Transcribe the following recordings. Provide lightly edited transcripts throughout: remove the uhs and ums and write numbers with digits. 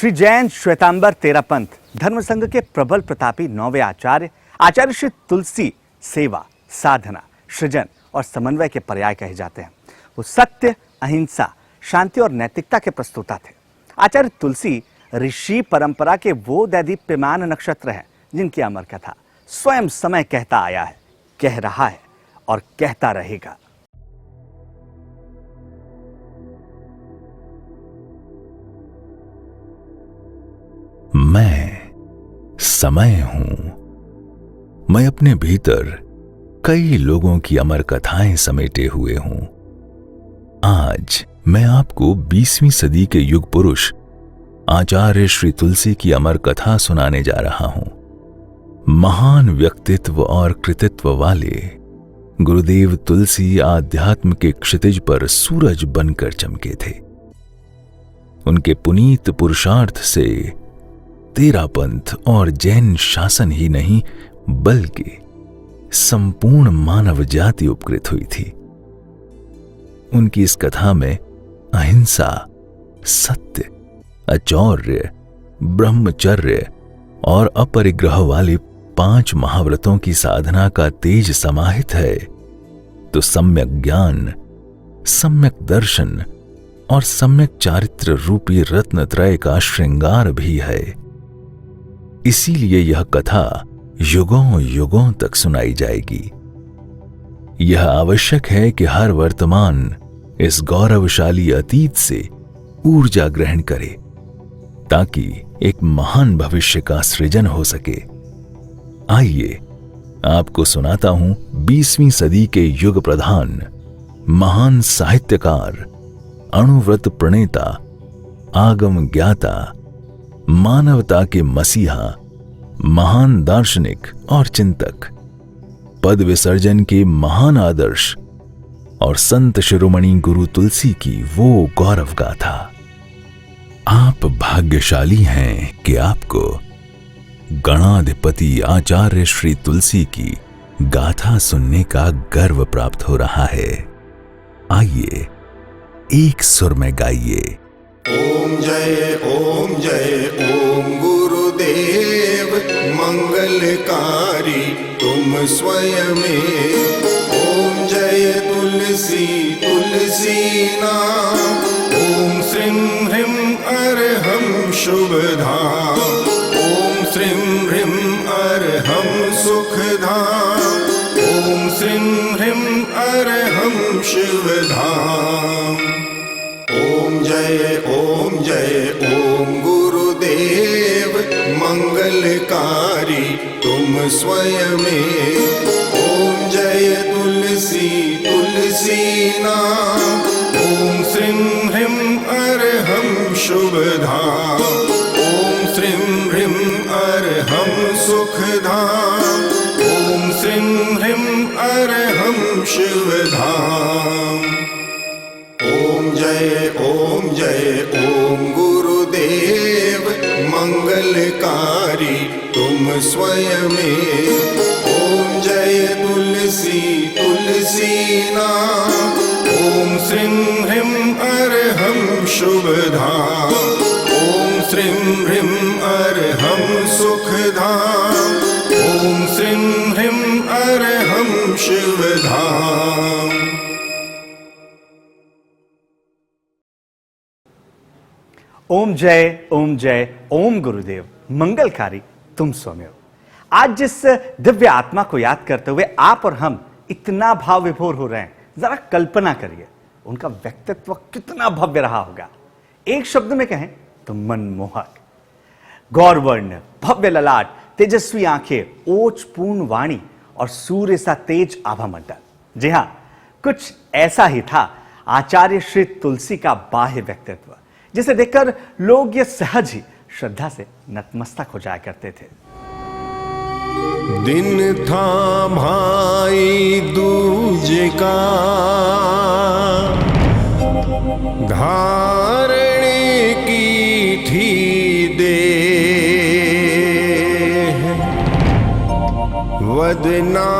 श्री जैन श्वेतांबर तेरापंथ धर्म संघ के प्रबल प्रतापी 9वें आचार्य श्री तुलसी सेवा, साधना, सृजन और समन्वय के पर्याय कहे जाते हैं। वो सत्य, अहिंसा, शांति और नैतिकता के प्रस्तोता थे। आचार्य तुलसी ऋषि परंपरा के वो दैदीप्यमान नक्षत्र हैं जिनकी अमर कथा स्वयं समय कहता आया है, कह रहा है और कहता रहेगा। मैं समय हूं। मैं अपने भीतर कई लोगों की अमर कथाएं समेटे हुए हूं। आज मैं आपको 20वीं सदी के युग पुरुष आचार्य श्री तुलसी की अमर कथा सुनाने जा रहा हूं। महान व्यक्तित्व और कृतित्व वाले गुरुदेव तुलसी आध्यात्म के क्षितिज पर सूरज बनकर चमके थे। उनके पुनीत पुरुषार्थ से तेरापंथ और जैन शासन ही नहीं बल्कि संपूर्ण मानव जाति उपकृत हुई थी। उनकी इस कथा में अहिंसा, सत्य, अचौर्य, ब्रह्मचर्य और अपरिग्रह वाले 5 महाव्रतों की साधना का तेज समाहित है, तो सम्यक ज्ञान, सम्यक दर्शन और सम्यक चारित्र रूपी रत्नत्रय का श्रृंगार भी है। इसीलिए यह कथा युगों युगों तक सुनाई जाएगी। यह आवश्यक है कि हर वर्तमान इस गौरवशाली अतीत से ऊर्जा ग्रहण करे ताकि एक महान भविष्य का सृजन हो सके। आइए आपको सुनाता हूं 20वीं सदी के युग प्रधान, महान साहित्यकार, अणुव्रत प्रणेता, आगम ज्ञाता, मानवता के मसीहा, महान दार्शनिक और चिंतक, पद विसर्जन के महान आदर्श और संत शिरोमणि गुरु तुलसी की वो गौरव गाथा। आप भाग्यशाली हैं कि आपको गणाधिपति आचार्य श्री तुलसी की गाथा सुनने का गर्व प्राप्त हो रहा है। आइए एक सुर में गाइए। ओम जय ओम गुरुदेव मंगलकारी तुम स्वयं। ओम जय तुलसी तुलसी नाम। ओम श्रीं ह्रीं अर्हं शुभधाम। ओम श्रीं ह्रीं अर्हं सुखधाम। ओम श्रीं ह्रीं अर्हं शिवधाम। ओम जय ओम गुरुदेव मंगलकारी तुम स्वयं। ओम जय तुलसी तुलसी नाम। ओम श्रीं ह्रीं अर्हं शुभधाम। ओम श्रीं ह्रीं अर्हं सुखधाम। ओम श्रीं ह्रीं अर्हं शिवधाम। ओम जय ओम गुरुदेव मंगलकारी तुम स्वयं। ओम जय तुलसी तुलसी नाम। ओम श्रीं ह्रीं अर्हं शुभधाम। ओम श्रीं ह्रीं अर्हं सुखधाम। ओम श्रीं ह्रीं अर्हं शिवधाम। ओम जय ओम गुरुदेव मंगलकारी तुम स्वयं। आज जिस दिव्य आत्मा को याद करते हुए आप और हम इतना भाव विभोर हो रहे हैं, जरा कल्पना करिए उनका व्यक्तित्व कितना भव्य रहा होगा। एक शब्द में कहें तो मनमोहक। गौरवर्ण, भव्य ललाट, तेजस्वी आंखें, ओजपूर्ण वाणी और सूर्य सा तेज आभा मंडल। जी हां, कुछ ऐसा ही था आचार्य श्री तुलसी का बाह्य व्यक्तित्व, जिसे देखकर लोग ये सहज ही श्रद्धा से नतमस्तक हो जाया करते थे। दिन था भाई दूज का, धारणे की थी देह। वदना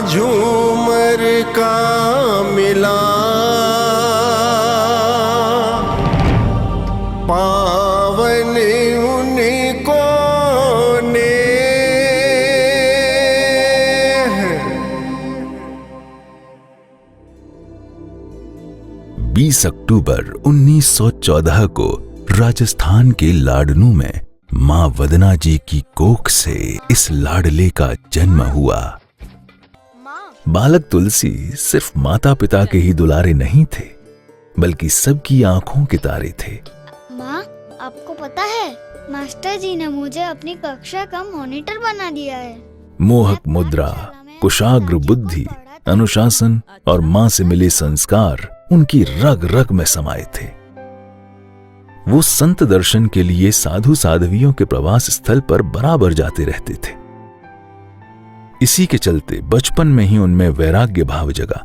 झूमर का मिला, पावन 30 अक्टूबर 1914 को राजस्थान के लाडनू में मां वदना जी की कोख से इस लाडले का जन्म हुआ। बालक तुलसी सिर्फ माता पिता के ही दुलारे नहीं थे, बल्कि सबकी आंखों के तारे थे। माँ, आपको पता है मास्टर जी ने मुझे अपनी कक्षा का मॉनिटर बना दिया है। मोहक मुद्रा, कुशाग्र बुद्धि, अनुशासन और मां से मिले संस्कार उनकी रग रग में समाये थे। वो संत दर्शन के लिए साधु साध्वियों के प्रवास स्थल पर बराबर जाते रहते थे। इसी के चलते बचपन में ही उनमें वैराग्य भाव जगा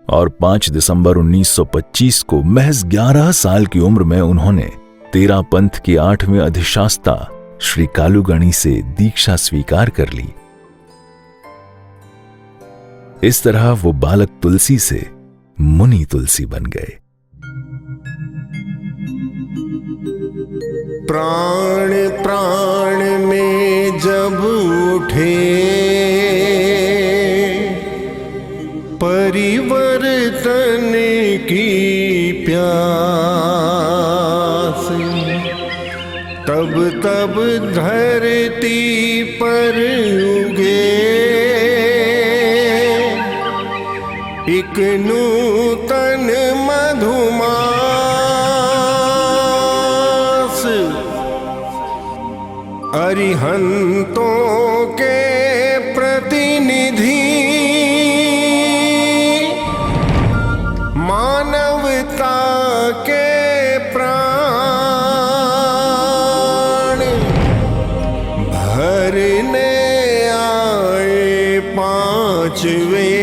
और 5 दिसंबर 1925 को महज 11 साल की उम्र में उन्होंने तेरा पंथ के 8वें अधिशास्ता श्री कालूगणी से दीक्षा स्वीकार कर ली। इस तरह वो बालक तुलसी से मुनि तुलसी बन गए। प्राण प्राण में जब उठे परिवर्तन की प्यास, तब धरती पर उगे एक नूतन मधुमास। अरिहंतों के प्रतिनिधि मानवता के भरने आए 5वें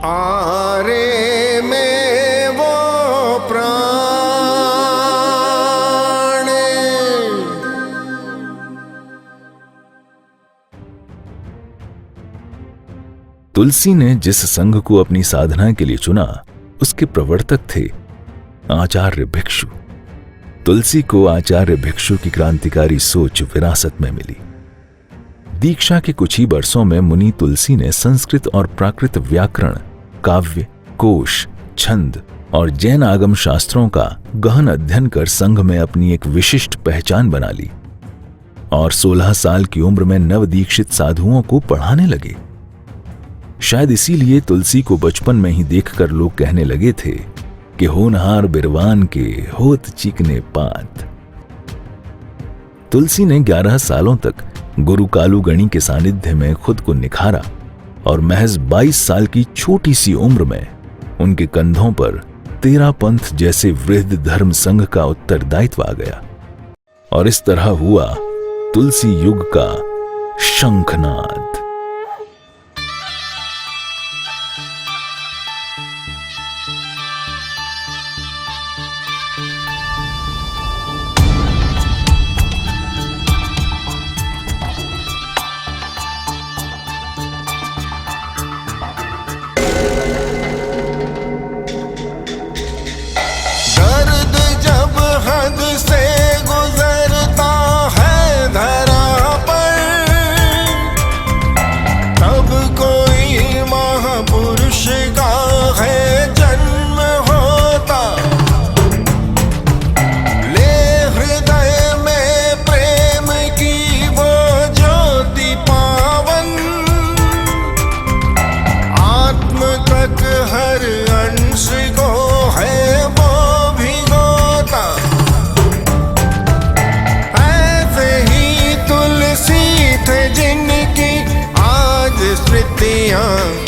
आरे में वो प्राण। तुलसी ने जिस संघ को अपनी साधना के लिए चुना, उसके प्रवर्तक थे आचार्य भिक्षु। तुलसी को आचार्य भिक्षु की क्रांतिकारी सोच विरासत में मिली। दीक्षा के कुछ ही वर्षों में मुनि तुलसी ने संस्कृत और प्राकृत व्याकरण, काव्य, कोश, छंद और जैन आगम शास्त्रों का गहन अध्ययन कर संघ में अपनी एक विशिष्ट पहचान बना ली और 16 साल की उम्र में नवदीक्षित साधुओं को पढ़ाने लगे। शायद इसीलिए तुलसी को बचपन में ही देखकर लोग कहने लगे थे कि होनहार बिरवान के होत चिकने पात। तुलसी ने 11 सालों तक गुरु कालूगणी के सानिध्य में खुद को निखारा और महज 22 साल की छोटी सी उम्र में उनके कंधों पर तेरा पंथ जैसे वृहद धर्म संघ का उत्तरदायित्व आ गया और इस तरह हुआ तुलसी युग का शंखनाद।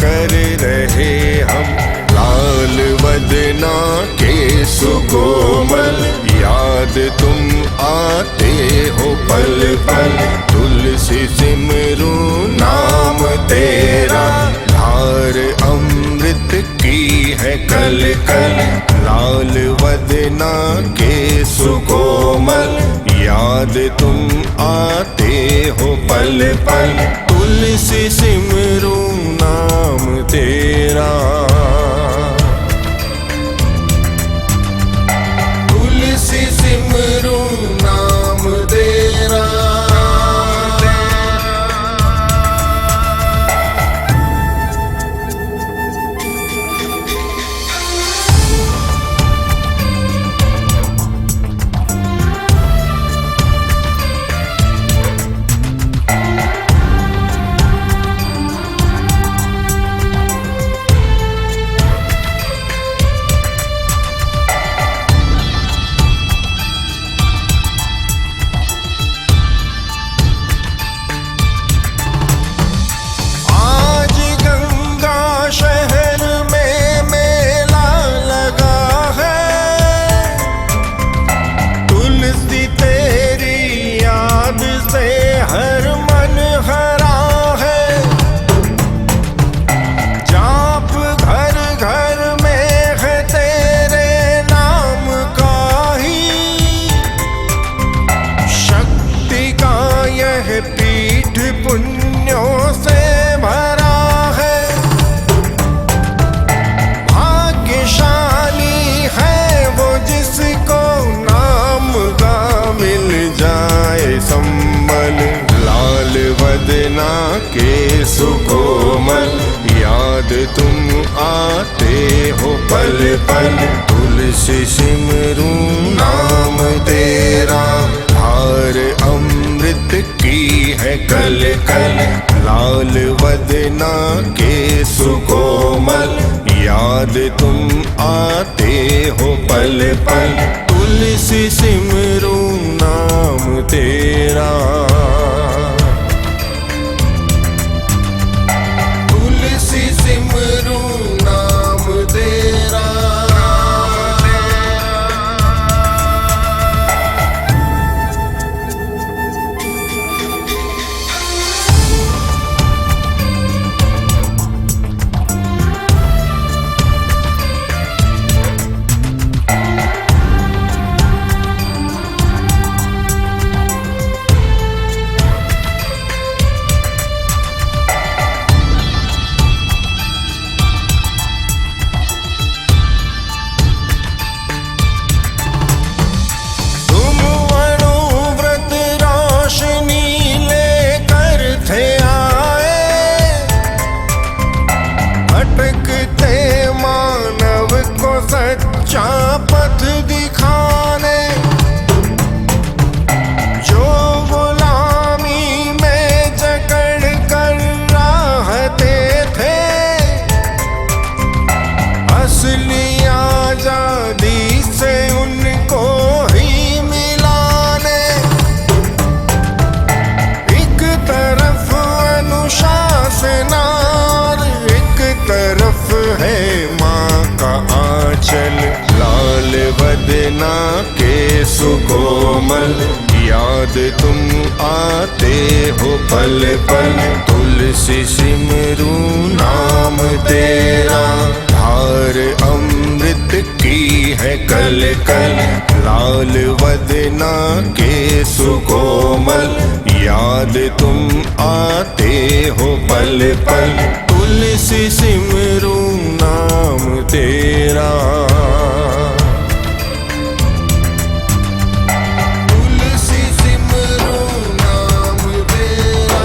कर रहे हम लाल वदना के सुकोमल, याद तुम आते हो पल पल। तुलसी सिमरू नाम तेरा, धार अमृत की है कल कल। लाल वदना के सुकोमल, याद तुम आते हो पल पल। तुलसी सिमरू नाम तेरा, तुलसी सिमरू नाम तेरा। के सुकोमल, याद तुम आते हो पल पल। तुलसी सिमरू नाम तेरा, धार अमृत की है कल कल। लाल वदना के सुकोमल, याद तुम आते हो पल पल। तुलसी सिमरू नाम तेरा, तुलसी सिमरू नाम तेरा। पथ दिखाने जो गुलामी में जकड़ कर रहते थे, असली आजादी से उनको ही मिलाने। एक तरफ अनुशासन और एक तरफ है माँ का आंचल। लाल वदना के सुकोमल, याद तुम आते हो पल पल। तुलसी सिमरू नाम तेरा, धार अमृत की है कल कल। लाल वदना के सुकोमल, याद तुम आते हो पल पल। तुलसी सिमरू नाम तेरा, तुलसी सिमरू नाम तेरा,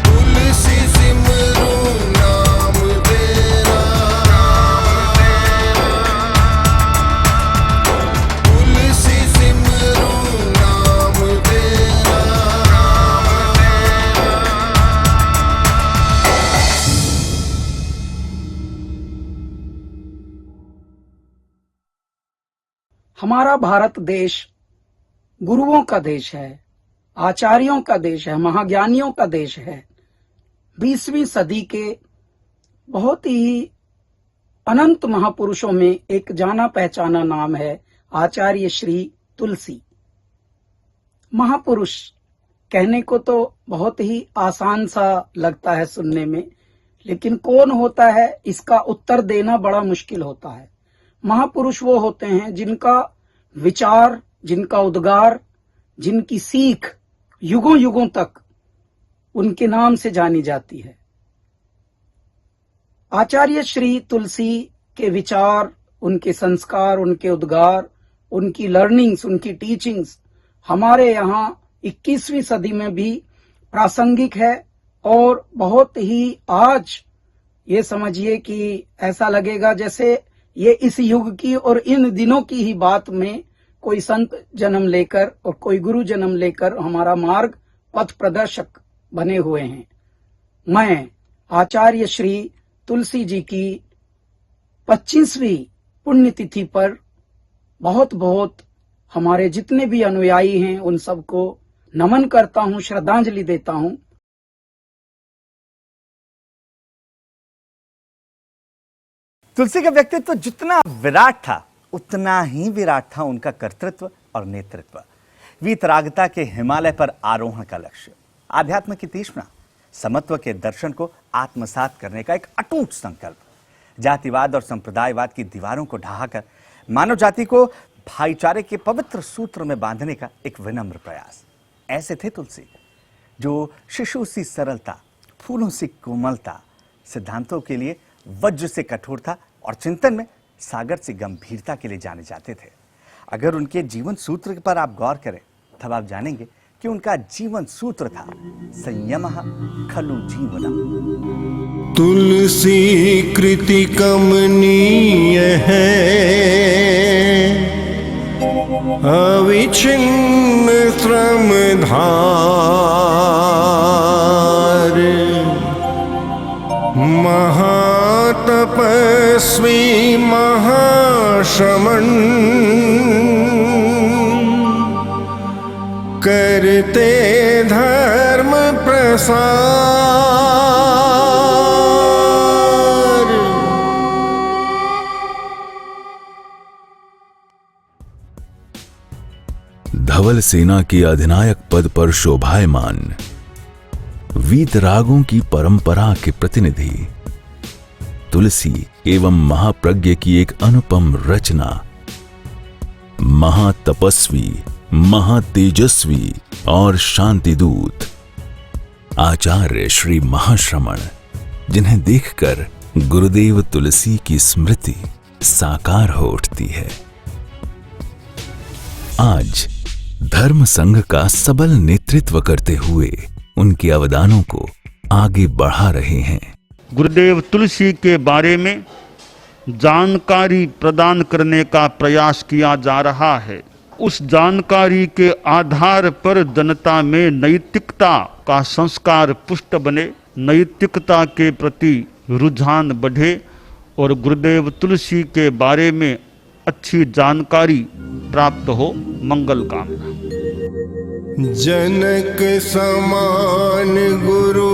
तुलसी सिमरू नाम तेरा, तुलसी सिमरू नाम तेरा। हमारा भारत देश गुरुओं का देश है, आचार्यों का देश है, महाज्ञानियों का देश है। 20वीं सदी के बहुत ही अनंत महापुरुषों में एक जाना पहचाना नाम है आचार्य श्री तुलसी। महापुरुष कहने को तो बहुत ही आसान सा लगता है सुनने में, लेकिन कौन होता है इसका उत्तर देना बड़ा मुश्किल होता है। महापुरुष वो होते हैं जिनका विचार, जिनका उद्गार, जिनकी सीख युगों युगों तक उनके नाम से जानी जाती है। आचार्य श्री तुलसी के विचार, उनके संस्कार, उनके उद्गार, उनकी लर्निंग्स, उनकी टीचिंग्स हमारे यहाँ 21वीं सदी में भी प्रासंगिक है और बहुत ही आज ये समझिए कि ऐसा लगेगा जैसे ये इस युग की और इन दिनों की ही बात में कोई संत जन्म लेकर और कोई गुरु जन्म लेकर हमारा मार्ग पथ प्रदर्शक बने हुए हैं। मैं आचार्य श्री तुलसी जी की 25वीं पुण्यतिथि पर बहुत बहुत हमारे जितने भी अनुयायी हैं उन सबको नमन करता हूं, श्रद्धांजलि देता हूं। तुलसी का व्यक्तित्व जितना विराट था उतना ही विराट था उनका कर्तृत्व और नेतृत्व। वीतरागता के हिमालय पर आरोहण का लक्ष्य, आध्यात्म की तृष्णा, समत्व के दर्शन को आत्मसात करने का एक अटूट संकल्प, जातिवाद और संप्रदायवाद की दीवारों को ढहाकर मानव जाति को भाईचारे के पवित्र सूत्र में बांधने का एक विनम्र प्रयास। ऐसे थे तुलसी, जो शिशु सी सरलता, फूलों सी कोमलता, सिद्धांतों के लिए वज्र से कठोरता और चिंतन में सागर से गंभीरता के लिए जाने जाते थे। अगर उनके जीवन सूत्र पर आप गौर करें तब आप जानेंगे कि उनका जीवन सूत्र था संयमः खलु जीवनम्। तुलसी कृति कमनीय है, अविच्छिन्न श्रम धार, महातपस्वी महाश्रमण, करते धर्म प्रसार। धवल सेना के अधिनायक पद पर शोभायमान, वीतरागों की परंपरा के प्रतिनिधि, तुलसी एवं महाप्रज्ञ की एक अनुपम रचना, महातपस्वी, महातेजस्वी और शांतिदूत आचार्य श्री महाश्रमण, जिन्हें देखकर गुरुदेव तुलसी की स्मृति साकार हो उठती है। आज धर्म संघ का सबल नेतृत्व करते हुए उनके अवदानों को आगे बढ़ा रहे हैं। गुरुदेव तुलसी के बारे में जानकारी प्रदान करने का प्रयास किया जा रहा है। उस जानकारी के आधार पर जनता में नैतिकता का संस्कार पुष्ट बने, नैतिकता के प्रति रुझान बढ़े और गुरुदेव तुलसी के बारे में अच्छी जानकारी प्राप्त हो। मंगल कामना। जनक समान गुरु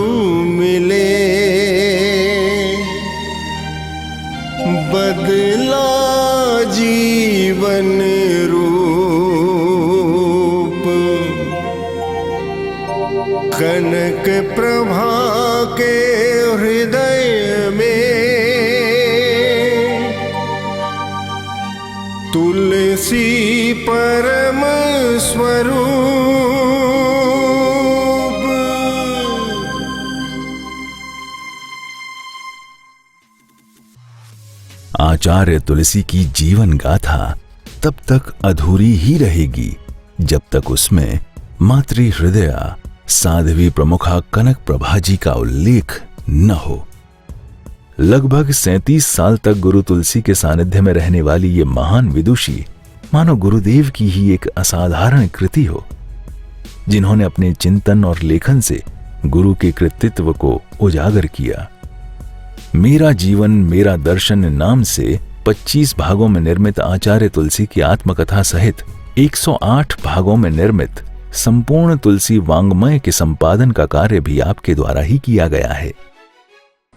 मिले, बदला जीवन रूप, कनक प्रभा के हृदय में तुलसी परम स्वरूप। आचार्य तुलसी की जीवन गाथा तब तक अधूरी ही रहेगी जब तक उसमें मातृ हृदया साध्वी प्रमुखा कनक प्रभा जी का उल्लेख न हो। लगभग 37 साल तक गुरु तुलसी के सानिध्य में रहने वाली ये महान विदुषी मानो गुरुदेव की ही एक असाधारण कृति हो, जिन्होंने अपने चिंतन और लेखन से गुरु के कृतित्व को उजागर किया। मेरा जीवन मेरा दर्शन नाम से 25 भागों में निर्मित आचार्य तुलसी की आत्मकथा सहित 108 भागों में निर्मित संपूर्ण तुलसी वांग्मय के संपादन का कार्य भी आपके द्वारा ही किया गया है।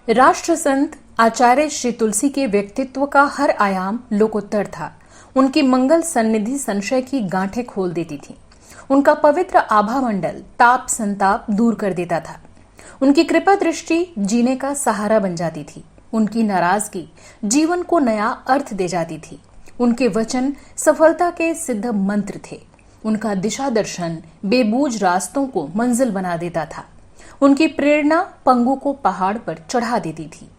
राष्ट्र संत आचार्य श्री तुलसी के व्यक्तित्व का हर आयाम लोकोत्तर था। उनकी मंगल सन्निधि संशय की गांठें खोल देती थी। उनका पवित्र आभा मंडल ताप संताप दूर कर देता था। उनकी कृपा दृष्टि जीने का सहारा बन जाती थी। उनकी नाराजगी जीवन को नया अर्थ दे जाती थी। उनके वचन सफलता के सिद्ध मंत्र थे। उनका दिशा दर्शन बेबूझ रास्तों को मंजिल बना देता था। उनकी प्रेरणा पंगु को पहाड़ पर चढ़ा देती थी।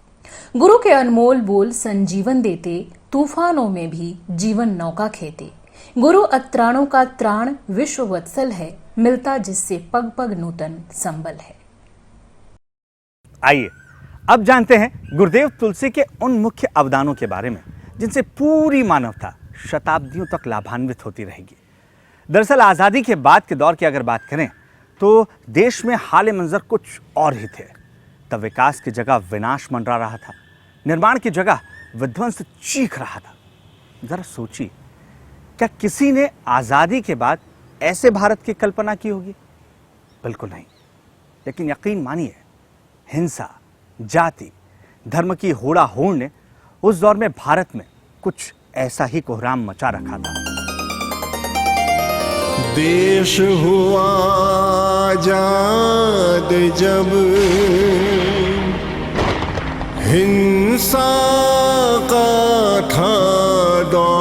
गुरु के अनमोल बोल संजीवन देते, तूफानों में भी जीवन नौका खेते। गुरु अत्राणों का त्राण विश्व वत्सल है, मिलता जिससे पग पग नूतन संबल है। आइए अब जानते हैं गुरुदेव तुलसी के उन मुख्य अवदानों के बारे में जिनसे पूरी मानवता शताब्दियों तक लाभान्वित होती रहेगी। दरअसल आज़ादी के बाद के दौर की अगर बात करें तो देश में हाल मंजर कुछ और ही थे। तब विकास की जगह विनाश मंडरा रहा था, निर्माण की जगह विध्वंस चीख रहा था। जरा सोचिए, क्या किसी ने आज़ादी के बाद ऐसे भारत की कल्पना की होगी? बिल्कुल नहीं। लेकिन यकीन मानिए, हिंसा, जाति, धर्म की होड़ा होड़ ने उस दौर में भारत में कुछ ऐसा ही कोहराम मचा रखा था। देश हुआ आजाद जब, हिंसा का था दौर,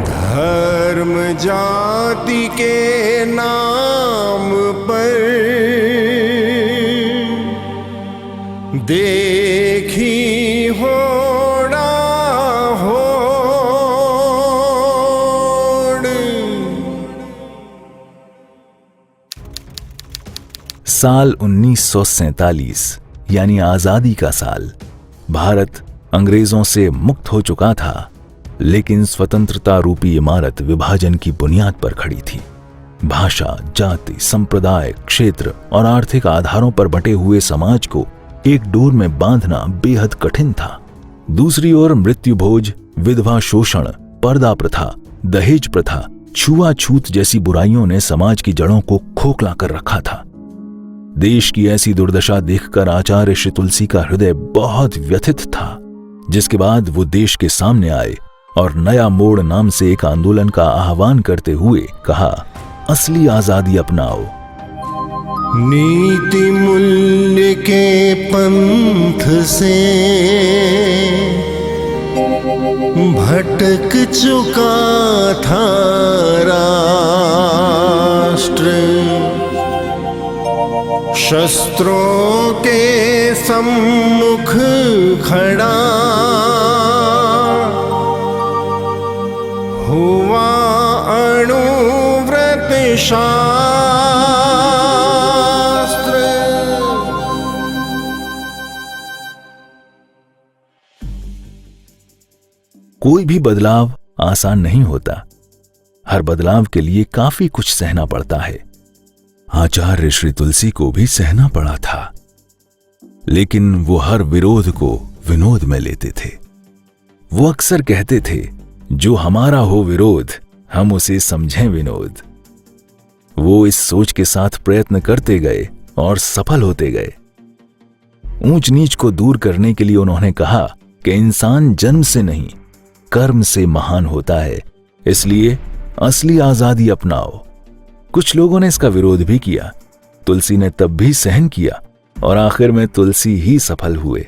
धर्म जाति के नाम पर देखी होड़ा होड़। साल 1947 यानी आजादी का साल। भारत अंग्रेजों से मुक्त हो चुका था, लेकिन स्वतंत्रता रूपी इमारत विभाजन की बुनियाद पर खड़ी थी। भाषा, जाति, संप्रदाय, क्षेत्र और आर्थिक आधारों पर बंटे हुए समाज को एक डोर में बांधना बेहद कठिन था। दूसरी ओर मृत्यु भोज, विधवा शोषण, पर्दा प्रथा, दहेज प्रथा, छुआछूत जैसी बुराइयों ने समाज की जड़ों को खोखला कर रखा था। देश की ऐसी दुर्दशा देखकर आचार्य श्री तुलसी का हृदय बहुत व्यथित था, जिसके बाद वो देश के सामने आए और नया मोड़ नाम से एक आंदोलन का आह्वान करते हुए कहा, असली आजादी अपनाओ। नीति मूल्य के पंथ से भटक चुका था राष्ट्र, शस्त्रों के सम्मुख खड़ा हुआ अणुव्रत शास्त्र। कोई भी बदलाव आसान नहीं होता। हर बदलाव के लिए काफी कुछ सहना पड़ता है। आचार्य श्री तुलसी को भी सहना पड़ा था, लेकिन वो हर विरोध को विनोद में लेते थे। वो अक्सर कहते थे, जो हमारा हो विरोध हम उसे समझें विनोद। वो इस सोच के साथ प्रयत्न करते गए और सफल होते गए। ऊंच नीच को दूर करने के लिए उन्होंने कहा कि इंसान जन्म से नहीं, कर्म से महान होता है, इसलिए असली आजादी अपनाओ। कुछ लोगों ने इसका विरोध भी किया। तुलसी ने तब भी सहन किया और आखिर में तुलसी ही सफल हुए।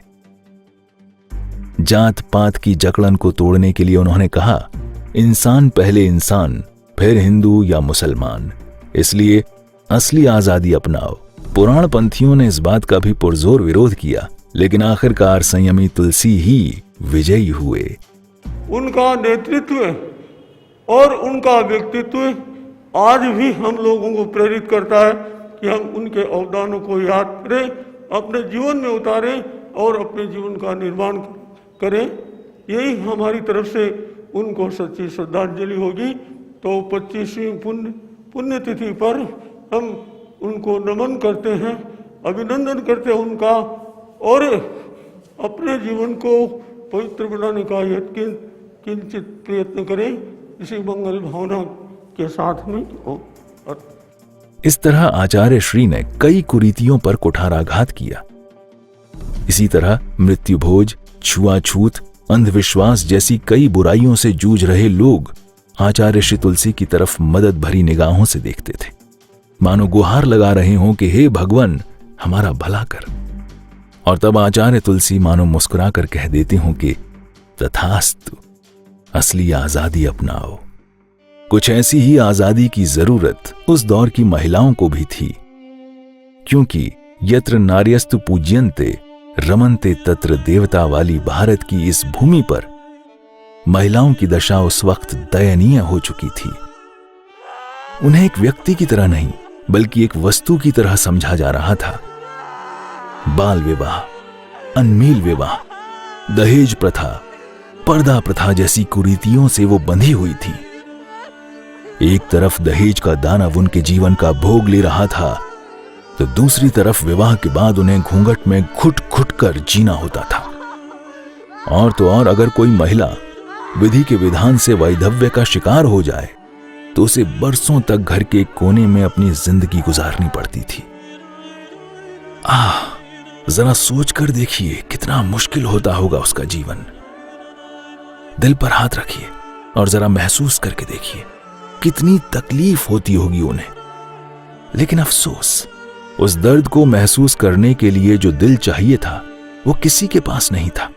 जात पात की जकड़न को तोड़ने के लिए उन्होंने कहा, इंसान पहले इंसान, फिर हिंदू या मुसलमान, इसलिए असली आजादी अपनाओ। पुराण पंथियों ने इस बात का भी पुरजोर विरोध किया, लेकिन आखिरकार संयमी तुलसी ही विजयी हुए। उनका नेतृत्व और उनका व्यक्तित्व आज भी हम लोगों को प्रेरित करता है कि हम उनके अवदानों को याद करें, अपने जीवन में उतारें और अपने जीवन का निर्माण करें। यही हमारी तरफ से उनको सच्ची श्रद्धांजलि होगी। तो 25वीं पुण्यतिथि पर हम उनको नमन करते हैं, अभिनंदन करते हैं उनका, और अपने जीवन को पवित्र बनाने का किंचित प्रयत्न करें, इसी मंगल भावना के साथ में। इस तरह आचार्य श्री ने कई कुरीतियों पर कुठाराघात किया। इसी तरह मृत्यु भोज, छुआछूत, अंधविश्वास जैसी कई बुराइयों से जूझ रहे लोग आचार्य श्री तुलसी की तरफ मदद भरी निगाहों से देखते थे, मानो गुहार लगा रहे हों कि हे भगवान हमारा भला कर। और तब आचार्य तुलसी मानो मुस्कुरा कर कह देते हों कि तथास्तु, असली आजादी अपनाओ। कुछ ऐसी ही आजादी की जरूरत उस दौर की महिलाओं को भी थी, क्योंकि यत्र नार्यस्तु पूज्यन्ते रमन्ते तत्र देवता वाली भारत की इस भूमि पर महिलाओं की दशा उस वक्त दयनीय हो चुकी थी। उन्हें एक व्यक्ति की तरह नहीं, बल्कि एक वस्तु की तरह समझा जा रहा था। बाल विवाह, अनमील विवाह, दहेज प्रथा, पर्दा प्रथा जैसी कुरीतियों से वो बंधी हुई थी। एक तरफ दहेज का दानव उनके जीवन का भोग ले रहा था, तो दूसरी तरफ विवाह के बाद उन्हें घूंघट में घुट घुट कर जीना होता था। और तो और अगर कोई महिला विधि के विधान से वैधव्य का शिकार हो जाए तो उसे बरसों तक घर के कोने में अपनी जिंदगी गुजारनी पड़ती थी। जरा सोच कर देखिए कितना मुश्किल होता होगा उसका जीवन। दिल पर हाथ रखिए और जरा महसूस करके देखिए कितनी तकलीफ होती होगी उन्हें। लेकिन अफसोस, उस दर्द को महसूस करने के लिए जो दिल चाहिए था वो किसी के पास नहीं था।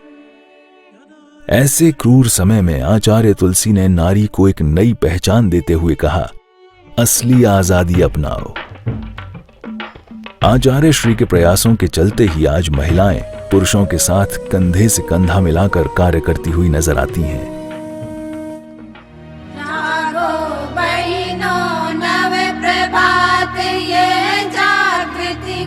ऐसे क्रूर समय में आचार्य तुलसी ने नारी को एक नई पहचान देते हुए कहा, असली आजादी अपनाओ। आचार्य श्री के प्रयासों के चलते ही आज महिलाएं पुरुषों के साथ कंधे से कंधा मिलाकर कार्य करती हुई नजर आती हैं। बहिनो नव प्रभात ये जागृति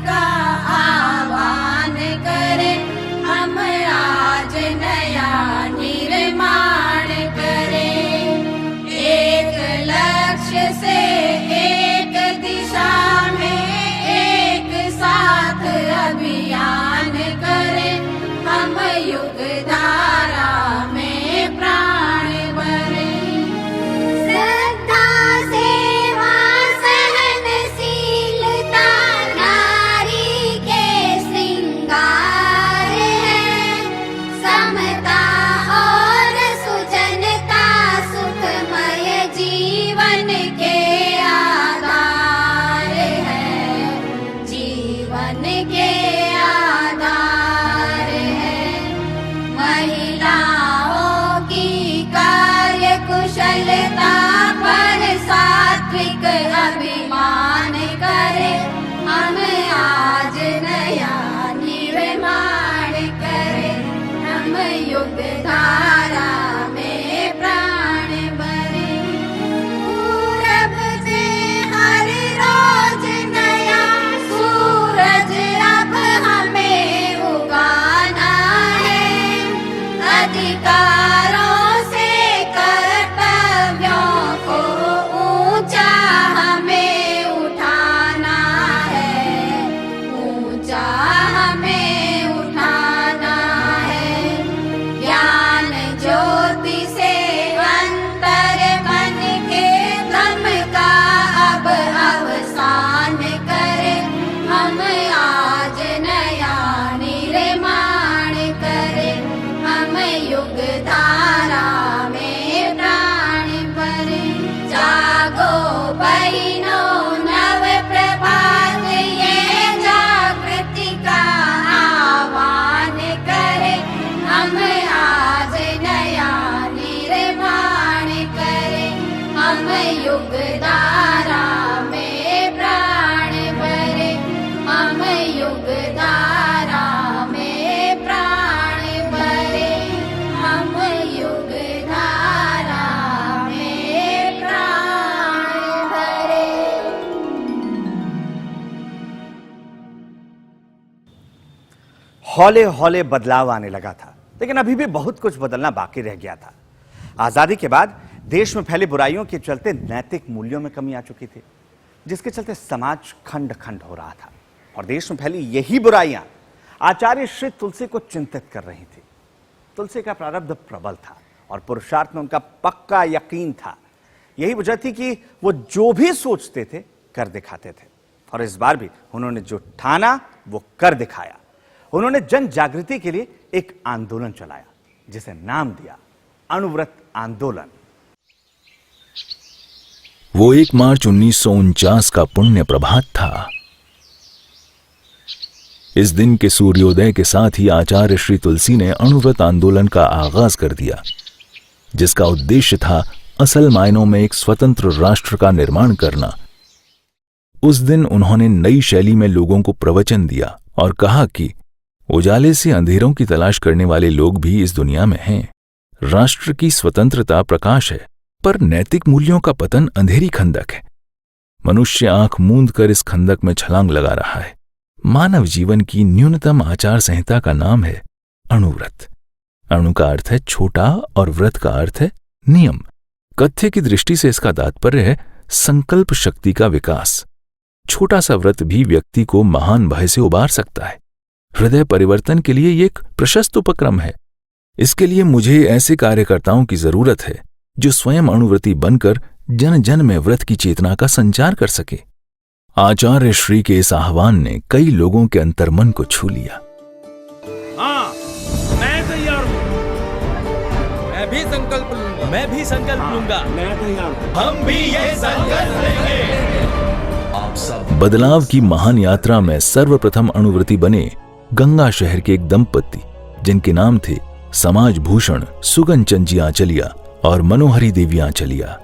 शीलता पर सात्विक अभिमान करे, हम आज नया निर्माण करे, हम युग धारा में प्राण भरे। पूरब से हर रोज नया सूरज अब हमें उगाना है, अधिकारों से कर्तव्यों को ऊंचा हमें उठाना है, ऊंचा हमें उठाना है। ज्ञान ज्योति से अंतर बन के धर्म का अब अवसान करे, हम आज नया निर्माण करे, हम युग धारा में प्राण भरे। जागो बहिनों नव प्रभात ये जागृति का आह्वान करे, हम आज नया निर्माण करे, हम युग धारा में प्राण भरे, हम युग धारा में प्राण भरे, हम युग धारा में प्राण भरे। हौले हौले बदलाव आने लगा था, लेकिन अभी भी बहुत कुछ बदलना बाकी रह गया था। आजादी के बाद देश में फैली बुराइयों के चलते नैतिक मूल्यों में कमी आ चुकी थी, जिसके चलते समाज खंड खंड हो रहा था। और देश में फैली यही बुराइयां आचार्य श्री तुलसी को चिंतित कर रही थी। तुलसी का प्रारब्ध प्रबल था और पुरुषार्थ में उनका पक्का यकीन था। यही वजह थी कि वो जो भी सोचते थे कर दिखाते थे, और इस बार भी उन्होंने जो ठाना वो कर दिखाया। उन्होंने जन जागृति के लिए एक आंदोलन चलाया, जिसे नाम दिया अणुव्रत आंदोलन। वो 1 मार्च 1949 का पुण्य प्रभात था। इस दिन के सूर्योदय के साथ ही आचार्य श्री तुलसी ने अणुव्रत आंदोलन का आगाज कर दिया, जिसका उद्देश्य था असल मायनों में एक स्वतंत्र राष्ट्र का निर्माण करना। उस दिन उन्होंने नई शैली में लोगों को प्रवचन दिया और कहा कि उजाले से अंधेरों की तलाश करने वाले लोग भी इस दुनिया में हैं। राष्ट्र की स्वतंत्रता प्रकाश है, पर नैतिक मूल्यों का पतन अंधेरी खंदक है। मनुष्य आंख मूंद कर इस खंदक में छलांग लगा रहा है। मानव जीवन की न्यूनतम आचार संहिता का नाम है अणुव्रत। अणु का अर्थ है छोटा और व्रत का अर्थ है नियम। कथ्य की दृष्टि से इसका तात्पर्य है संकल्प शक्ति का विकास। छोटा सा व्रत भी व्यक्ति को महान भय से उबार सकता है। हृदय परिवर्तन के लिए ये एक प्रशस्त उपक्रम है। इसके लिए मुझे ऐसे कार्यकर्ताओं की जरूरत है जो स्वयं अणुव्रती बनकर जन जन में व्रत की चेतना का संचार कर सके। आचार्य श्री के इस आह्वान ने कई लोगों के अंतर्मन को छू लिया। हाँ, मैं तैयार हूँ। मैं भी संकल्प लूंगा। मैं भी संकल्प लूंगा। मैं तैयार हूँ। हम भी ये संकल्प लेंगे। आप सब बदलाव की महान यात्रा में सर्वप्रथम अणुव्रती बने गंगा शहर के एक दंपति, जिनके नाम थे समाज भूषण सुगन चंद जी आंचलिया और मनोहरी देवी आंचलिया।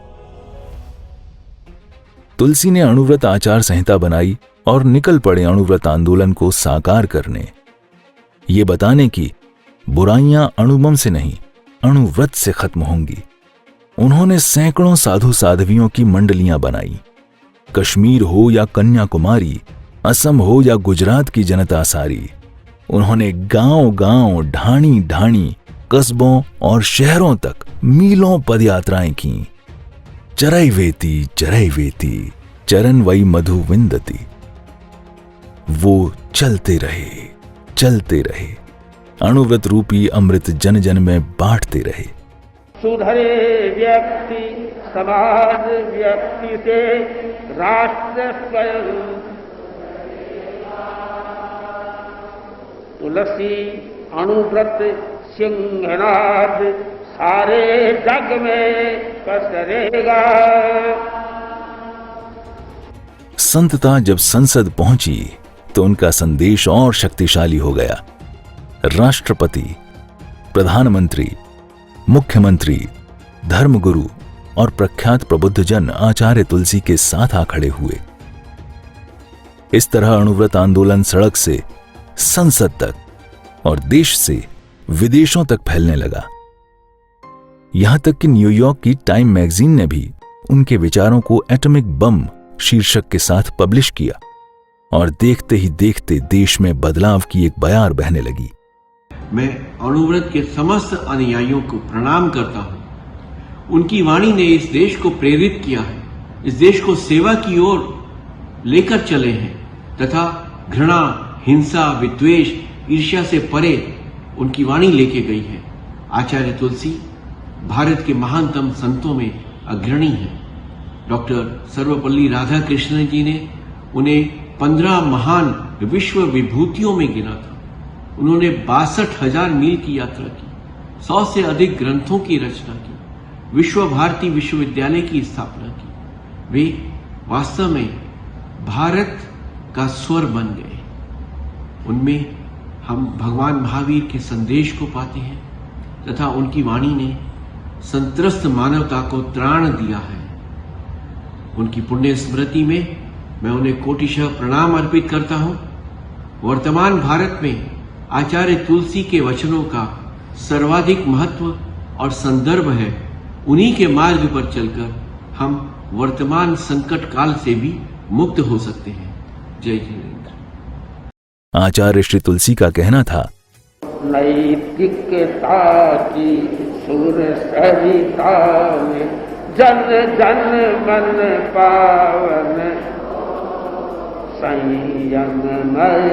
तुलसी ने अणुव्रत आचार संहिता बनाई और निकल पड़े अणुव्रत आंदोलन को साकार करने। ये बताने की बुराइयां अणुबम से नहीं अणुव्रत से खत्म होंगी। उन्होंने सैकड़ों साधु साध्वियों की मंडलियां बनाई। कश्मीर हो या कन्याकुमारी, असम हो या गुजरात की जनता सारी, उन्होंने गांव गांव, ढाणी ढाणी, कस्बों और शहरों तक मीलों पदयात्राएं की। चरैवेति चरैवेति चरण वै मधु विंदति। वो चलते रहे, अणुव्रत रूपी अमृत जन जन में बांटते रहे। सुधरे व्यक्ति समाज, व्यक्ति से राष्ट्र स्वयं। तुलसी अणुव्रत सिंहनाद सारे जग में पसरेगा। संतता जब संसद पहुंची तो उनका संदेश और शक्तिशाली हो गया। राष्ट्रपति, प्रधानमंत्री, मुख्यमंत्री, धर्मगुरु और प्रख्यात प्रबुद्ध जन आचार्य तुलसी के साथ आ खड़े हुए। इस तरह अणुव्रत आंदोलन सड़क से संसद तक और देश से विदेशों तक फैलने लगा। यहां तक कि न्यूयॉर्क की टाइम मैगजीन ने भी उनके विचारों को एटॉमिक बम शीर्षक के साथ पब्लिश किया और देखते ही देखते देश में बदलाव की एक बयार बहने लगी। मैं अणुव्रत के समस्त अनुयायियों को प्रणाम करता हूं। उनकी वाणी ने इस देश को प्रेरित किया है, इस देश को सेवा की ओर लेकर चले हैं तथा घृणा, हिंसा, विद्वेष, ईर्ष्या से परे उनकी वाणी लेके गई है। आचार्य तुलसी भारत के महानतम संतों में अग्रणी हैं। डॉक्टर सर्वपल्ली राधाकृष्णन जी ने उन्हें 15 महान विश्व विभूतियों में गिना था। उन्होंने 62,000 मील की यात्रा की, 100 से अधिक ग्रंथों की रचना की, विश्व भारती विश्वविद्यालय की स्थापना की। वे वास्तव में भारत का स्वर बन गए। उनमें हम भगवान महावीर के संदेश को पाते हैं तथा उनकी वाणी ने संत्रस्त मानवता को त्राण दिया है। उनकी पुण्य स्मृति में मैं उन्हें कोटिशः प्रणाम अर्पित करता हूं। वर्तमान भारत में आचार्य तुलसी के वचनों का सर्वाधिक महत्व और संदर्भ है। उन्हीं के मार्ग पर चलकर हम वर्तमान संकट काल से भी मुक्त हो सकते हैं। जय जिनेन्द्र। आचार्य श्री तुलसी का कहना था, नैतिकता की सुर सरिता में जन जन मन पावन संयममय।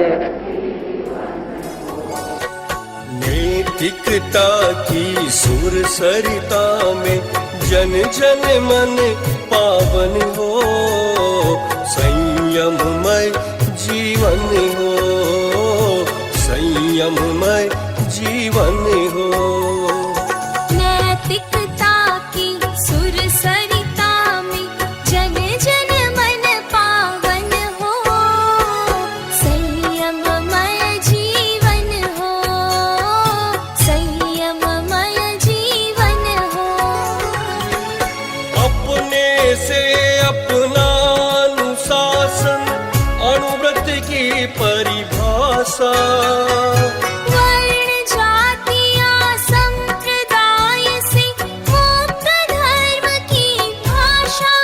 नैतिकता की सुर सरिता में जन जन मन पावन हो, संयममय जीवन हो, संयममय जीवन हो। नैतिकता की सुर सरिता में जन जन मन पावन हो, संयममय जीवन हो, संयममय जीवन हो। अपने से अपना अनुशासन अणुव्रत की परिभाषा, वर्ण जातियां संप्रदाय से मुक्त धर्म की भाषा।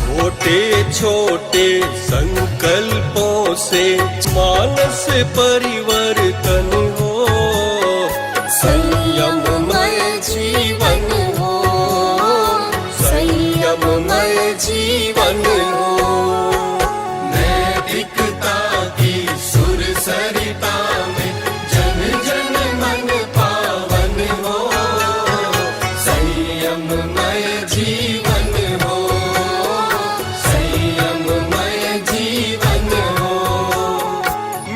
छोटे छोटे संकल्पों से मानस परिवर्तन हो, संयममय जीवन हो, संयममय जीवन हो। नैतिकता की सुर सरिता में जन जन मन पावन हो, संयममय जीवन हो, संयममय जीवन हो।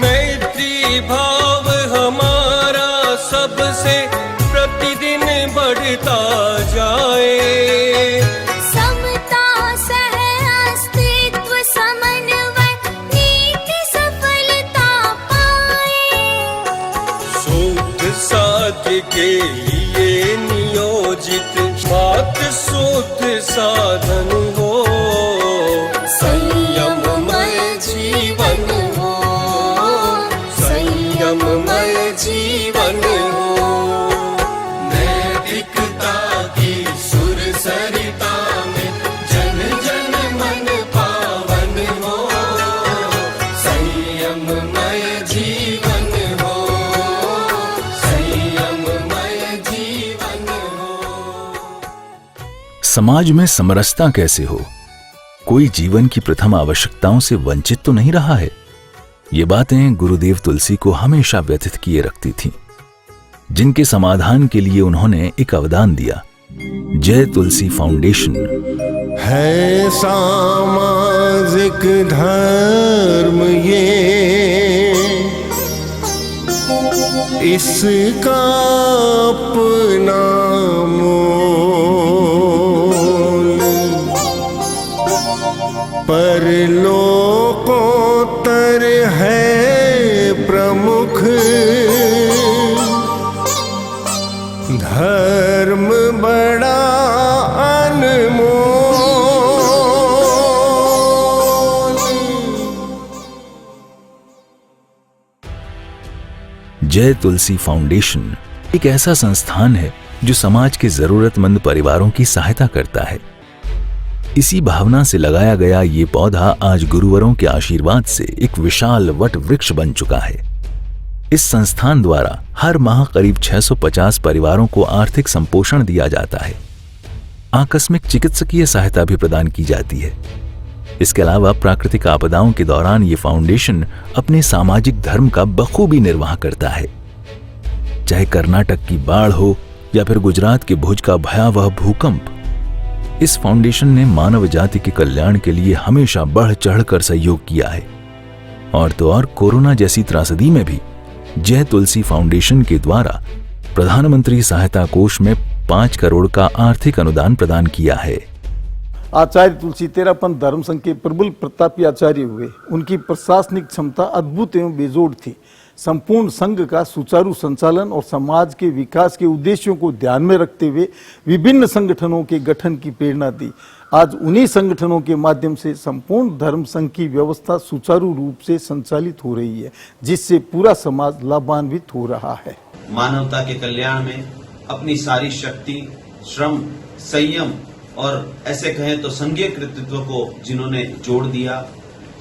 मैत्री भाव हमारा सबसे प्रतिदिन बढ़ता जाए, समता सह अस्तित्व समन्वय नीति सफलता पाए। सूत्र साध्य के लिए नियोजित मात सूत्र साधन हो, संयममय जीवन हो, संयममय जीवन हो। नैतिकता की सुर सरिता में जन जन मन पावन हो, संयममय जीवन हो, संयममय जीवन हो। समाज में समरसता कैसे हो? कोई जीवन की प्रथम आवश्यकताओं से वंचित तो नहीं रहा है। ये बातें गुरुदेव तुलसी को हमेशा व्यथित किए रखती थीं, जिनके समाधान के लिए उन्होंने एक अवदान दिया, जय तुलसी फाउंडेशन। है सामाजिक धर्म ये, इसका अपना मोल, परलोकोत्तर है प्रमुख धर्म बड़ा जय तुलसी फाउंडेशन एक ऐसा संस्थान है जो समाज के जरूरतमंद परिवारों की सहायता करता है। इसी भावना से लगाया गया ये पौधा आज गुरुवरों के आशीर्वाद से एक विशाल वट वृक्ष बन चुका है। इस संस्थान द्वारा हर माह करीब 650 परिवारों को आर्थिक संपोषण दिया जाता है। आकस्मिक चिकित्सकीय सहायता भी प्रदान की जाती है। इसके अलावा प्राकृतिक आपदाओं के दौरान ये फाउंडेशन अपने सामाजिक धर्म का बखूबी निर्वाह करता है। चाहे कर्नाटक की बाढ़ हो या फिर गुजरात के भुज का भयावह भूकंप, इस फाउंडेशन ने मानव जाति के कल्याण के लिए हमेशा बढ़ चढ़कर सहयोग किया है। और तो और कोरोना जैसी त्रासदी में भी जय तुलसी फाउंडेशन के द्वारा प्रधानमंत्री सहायता कोष में 5 करोड़ का आर्थिक अनुदान प्रदान किया है। आचार्य तुलसी तेरापंथ धर्म संघ के प्रबल प्रतापी आचार्य हुए। उनकी प्रशासनिक क्षमता अद्भुत एवं बेजोड़ थी। संपूर्ण संघ का सुचारू संचालन और समाज के विकास के उद्देश्यों को ध्यान में रखते हुए विभिन्न संगठनों के गठन की प्रेरणा दी। आज उन्हीं संगठनों के माध्यम से संपूर्ण धर्म संघ की व्यवस्था सुचारू रूप से संचालित हो रही है, जिससे पूरा समाज लाभान्वित हो रहा है। मानवता के कल्याण में अपनी सारी शक्ति, श्रम, संयम और ऐसे कहें तो संघीय कृतित्व को जिन्होंने जोड़ दिया,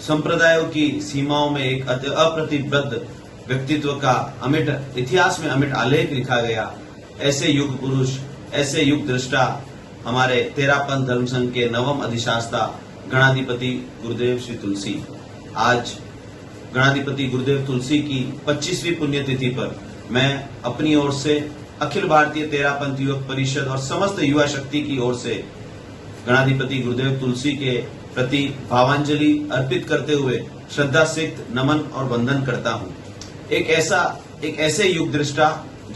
संप्रदायों की सीमाओं में एक अप्रतिबद्ध व्यक्तित्व का अमिट इतिहास में अमिट आलेख लिखा गया, ऐसे युग पुरुष, ऐसे युग दृष्टा हमारे तेरापंथ धर्म संघ के नवम अधिशास्ता गणाधिपति गुरुदेव श्री तुलसी। आज गणाधिपति गुरुदेव तुलसी की 25वीं पुण्यतिथि पर मैं अपनी ओर से अखिल भारतीय तेरापंथ युवक परिषद और समस्त युवा शक्ति की ओर से गणाधिपति गुरुदेव तुलसी के प्रति भावांजलि अर्पित करते हुए श्रद्धा सिक्त नमन और वंदन करता हूँ। एक ऐसे युग दृष्टा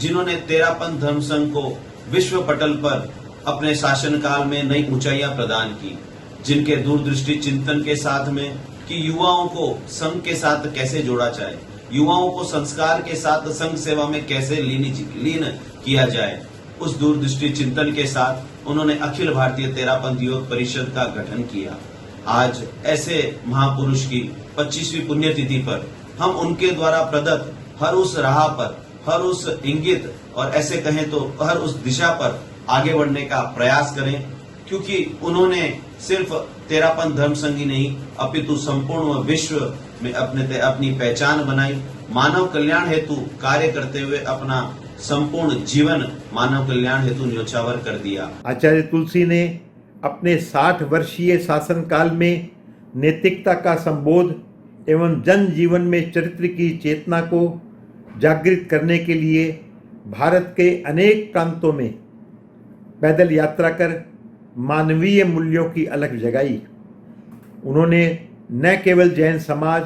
जिन्होंने तेरापंथ धर्म संघ को विश्व पटल पर अपने शासनकाल में नई ऊंचाइयां प्रदान की, जिनके दूरदृष्टि चिंतन के साथ में कि युवाओं को संघ के साथ कैसे जोड़ा जाए, युवाओं को संस्कार के साथ संघ सेवा में कैसे लीन किया जाए, उस दूरदृष्टि चिंतन के साथ उन्होंने अखिल भारतीय तेरापंथ युवक परिषद का गठन किया। आज ऐसे महापुरुष की 25वीं पुण्यतिथि पर हम उनके द्वारा प्रदत्त हर उस राह पर, हर उस इंगित और ऐसे कहें तो हर उस दिशा पर आगे बढ़ने का प्रयास करें, क्योंकि उन्होंने सिर्फ तेरापंथ धर्म संघ ही नहीं अपितु संपूर्ण विश्व में अपनी पहचान बनाई। मानव कल्याण हेतु कार्य करते हुए अपना संपूर्ण जीवन मानव कल्याण हेतु न्योछावर कर दिया। आचार्य तुलसी ने अपने 60 वर्षीय शासनकाल में नैतिकता का संबोध एवं जन जीवन में चरित्र की चेतना को जागृत करने के लिए भारत के अनेक प्रांतों में पैदल यात्रा कर मानवीय मूल्यों की अलख जगाई। उन्होंने न केवल जैन समाज,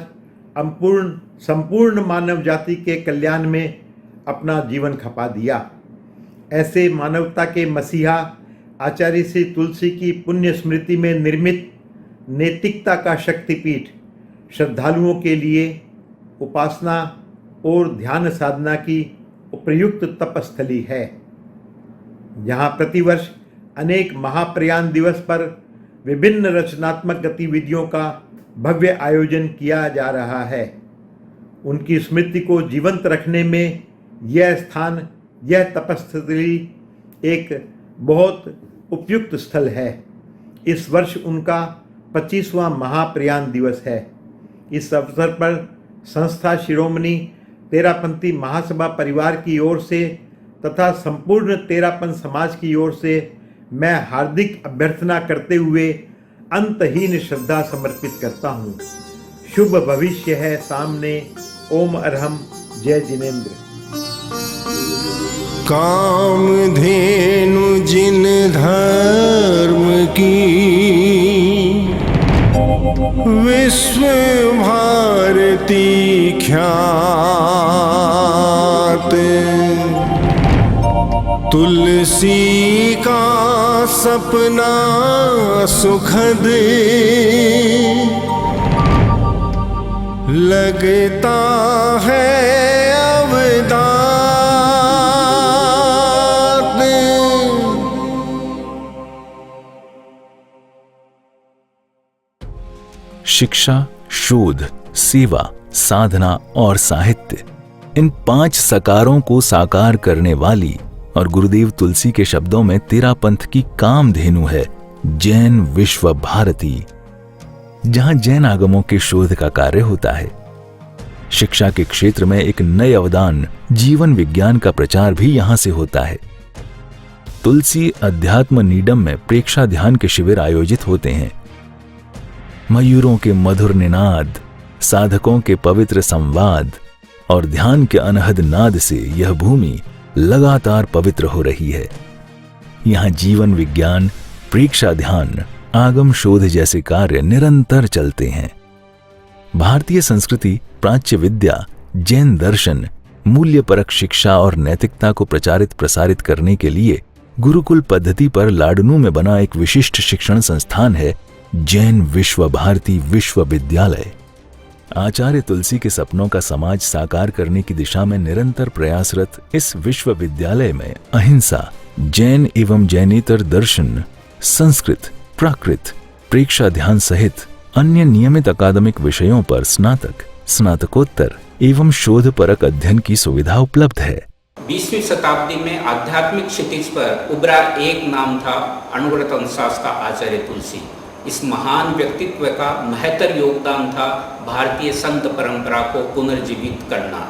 संपूर्ण मानव जाति के कल्याण में अपना जीवन खपा दिया। ऐसे मानवता के मसीहा आचार्य श्री तुलसी की पुण्य स्मृति में निर्मित नैतिकता का शक्तिपीठ श्रद्धालुओं के लिए उपासना और ध्यान साधना की उपयुक्त तपस्थली है। यहाँ प्रतिवर्ष अनेक महाप्रयाण दिवस पर विभिन्न रचनात्मक गतिविधियों का भव्य आयोजन किया जा रहा है। उनकी स्मृति को जीवंत रखने में यह स्थान, यह तपस्थली एक बहुत उपयुक्त स्थल है। इस वर्ष उनका 25वां महाप्रयाण दिवस है। इस अवसर पर संस्था शिरोमणि तेरापंथी महासभा परिवार की ओर से तथा संपूर्ण तेरापंथ समाज की ओर से मैं हार्दिक अभ्यर्थना करते हुए अंतहीन श्रद्धा समर्पित करता हूँ। शुभ भविष्य है सामने। ओम अरहम। जय जिनेन्द्र। कामधेनु जिन धर्म की विश्व भारती ख्यात, तुलसी का सपना सुखद लगता है अवदात। शिक्षा, शोध, सेवा, साधना और साहित्य, इन 5 सकारों को साकार करने वाली और गुरुदेव तुलसी के शब्दों में तेरा पंथ की कामधेनु है जैन विश्व भारती, जहां जैन आगमों के शोध का कार्य होता है। शिक्षा के क्षेत्र में एक नए अवदान जीवन विज्ञान का प्रचार भी यहां से होता है। तुलसी अध्यात्म नीडम में प्रेक्षा ध्यान के शिविर आयोजित होते हैं। मयूरों के मधुर निनाद, साधकों के पवित्र संवाद और ध्यान के अनहद नाद से यह भूमि लगातार पवित्र हो रही है। यहां जीवन विज्ञान, प्रेक्षा ध्यान, आगम शोध जैसे कार्य निरंतर चलते हैं। भारतीय संस्कृति, प्राच्य विद्या, जैन दर्शन, मूल्यपरक शिक्षा और नैतिकता को प्रचारित प्रसारित करने के लिए गुरुकुल पद्धति पर लाडनू में बना एक विशिष्ट शिक्षण संस्थान है जैन विश्व भारती विश्वविद्यालय। आचार्य तुलसी के सपनों का समाज साकार करने की दिशा में निरंतर प्रयासरत इस विश्वविद्यालय में अहिंसा, जैन एवं जैनेतर दर्शन, संस्कृत, प्राकृत, प्रेक्षा ध्यान सहित अन्य नियमित अकादमिक विषयों पर स्नातक, स्नातकोत्तर एवं शोध परक अध्ययन की सुविधा उपलब्ध है। 20वीं शताब्दी में आध्यात्मिक क्षितिज पर उभरा एक नाम था अणुव्रत अनुशासन का आचार्य तुलसी। इस महान व्यक्तित्व का महत्तर योगदान था भारतीय संत परंपरा को पुनर्जीवित करना।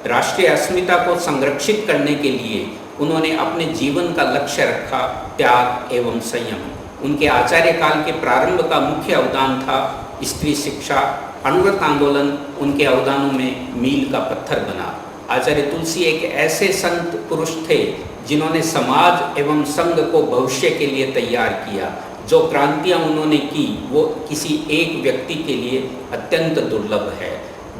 राष्ट्रीय अस्मिता को संरक्षित करने के लिए उन्होंने अपने जीवन का लक्ष्य रखा त्याग एवं संयम। उनके आचार्य काल के प्रारंभ का मुख्य अवदान था स्त्री शिक्षा। अणुव्रत आंदोलन उनके अवदानों में मील का पत्थर बना। आचार्य तुलसी एक ऐसे संत पुरुष थे जिन्होंने समाज एवं संघ को भविष्य के लिए तैयार किया। जो क्रांतियां उन्होंने की वो किसी एक व्यक्ति के लिए अत्यंत दुर्लभ है।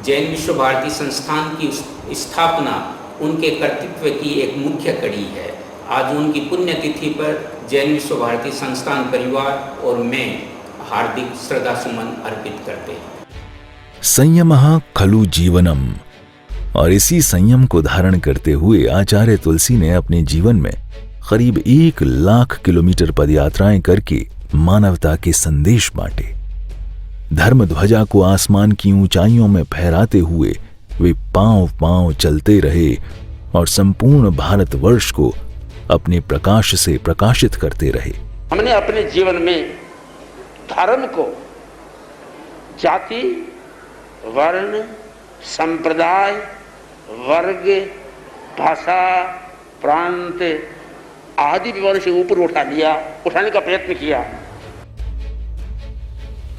जैन विश्व भारती संस्थान की स्थापना उनके कर्तृत्व की एक मुख्य कड़ी है। आज उनकी पुण्यतिथि पर जैन विश्व भारती संस्थान परिवार और मैं हार्दिक श्रद्धा सुमन अर्पित करते हैं। संयमः खलु जीवनम, और इसी संयम को धारण करते हुए आचार्य तुलसी ने अपने जीवन में करीब 1 लाख किलोमीटर पदयात्राएं करके मानवता के संदेश बांटे। धर्म ध्वजा को आसमान की ऊंचाइयों में फहराते हुए वे पांव पांव चलते रहे और संपूर्ण भारतवर्ष को अपने प्रकाश से प्रकाशित करते रहे। हमने अपने जीवन में धर्म को जाति, वर्ण, संप्रदाय, वर्ग, भाषा, प्रांत आदि विवरण से ऊपर उठाने का प्रयत्न किया।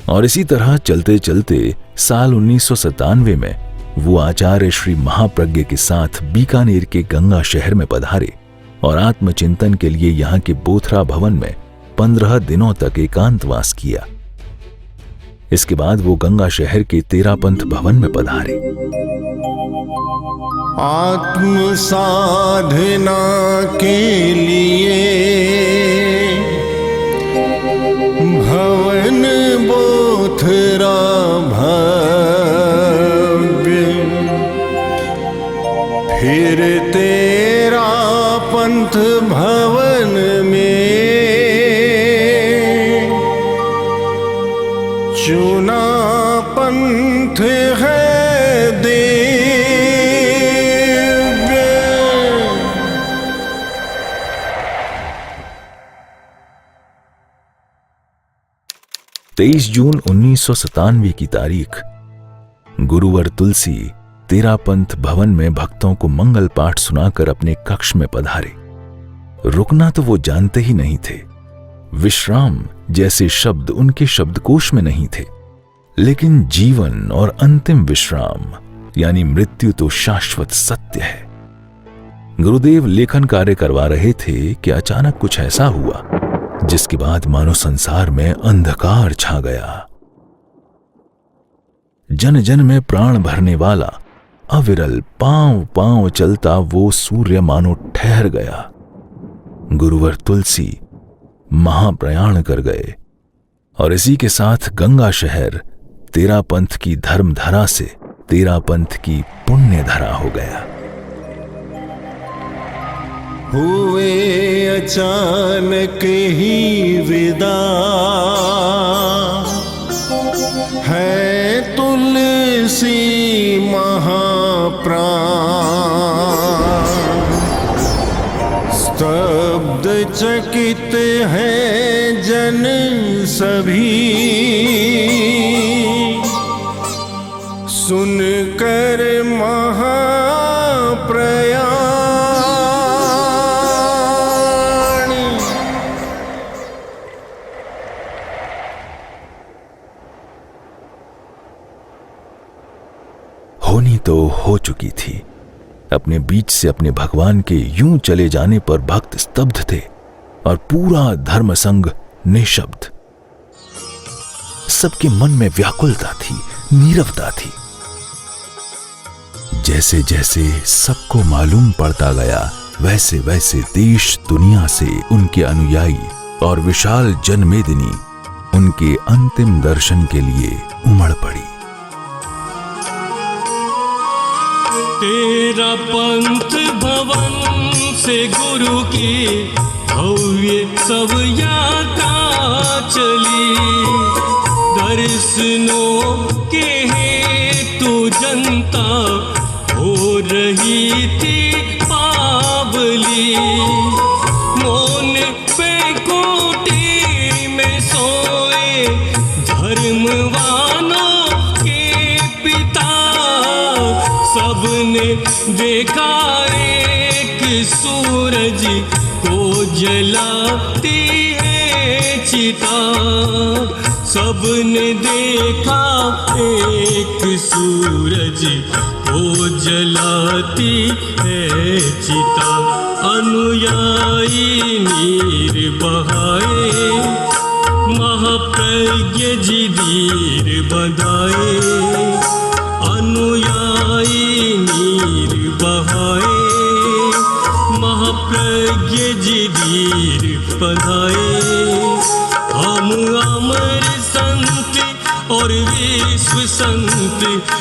और इसी तरह चलते चलते साल 1997 में वो आचार्य श्री महाप्रज्ञ के साथ बीकानेर के गंगा शहर में पधारे और आत्मचिंतन के लिए यहाँ के बोथरा भवन में 15 दिनों तक एकांतवास किया। इसके बाद वो गंगा शहर के तेरापंथ भवन में पधारे। आत्म साधना के लिए भवन बोथरा भव्य, फिर तेरा पंथ भवन में चुना पंथ है दिव्य। 23 जून 1997 की तारीख गुरुवर तुलसी तेरापंथ भवन में भक्तों को मंगल पाठ सुनाकर अपने कक्ष में पधारे। रुकना तो वो जानते ही नहीं थे। विश्राम जैसे शब्द उनके शब्दकोश में नहीं थे, लेकिन जीवन और अंतिम विश्राम यानी मृत्यु तो शाश्वत सत्य है। गुरुदेव लेखन कार्य करवा रहे थे कि अचानक कुछ ऐसा हुआ जिसके बाद मानो संसार में अंधकार छा गया। जन जन में प्राण भरने वाला अविरल पांव पांव चलता वो सूर्य मानो ठहर गया। गुरुवर तुलसी महाप्रयाण कर गए और इसी के साथ गंगा शहर तेरापंथ की धर्मधरा से तेरापंथ की पुण्य धरा हो गया। हुए अचानक ही विदा है तुलसी महाप्राण, चकित हैं जन सभी, सुनकर महाप्रयाण। होनी तो हो चुकी थी। अपने बीच से अपने भगवान के यूं चले जाने पर भक्त स्तब्ध थे और पूरा धर्म संघ निशब्द। सबके मन में व्याकुलता थी, नीरवता थी। जैसे जैसे सबको मालूम पड़ता गया, वैसे वैसे देश दुनिया से उनके अनुयायी और विशाल जनमेदिनी उनके अंतिम दर्शन के लिए उमड़ पड़ी। तेरा पंथ भवन से गुरु की भव्य सब यात्रा चली, दर्शनों के हेतु जनता हो रही थी पावली। मौन पे कोटी में सोए धर्मवानों के पिता, सबने देखा एक सूरज को जलाती है चिता। सबने देखा एक सूरज को जलाती है चिता। अनुयायी नीर बहाए, महाप्रज्ञ जी धीर बंधाए। अनुयायी नीर बहाए, महाप्रज्ञ जी धीर बंधाए। हम अमर संत और विश्व संत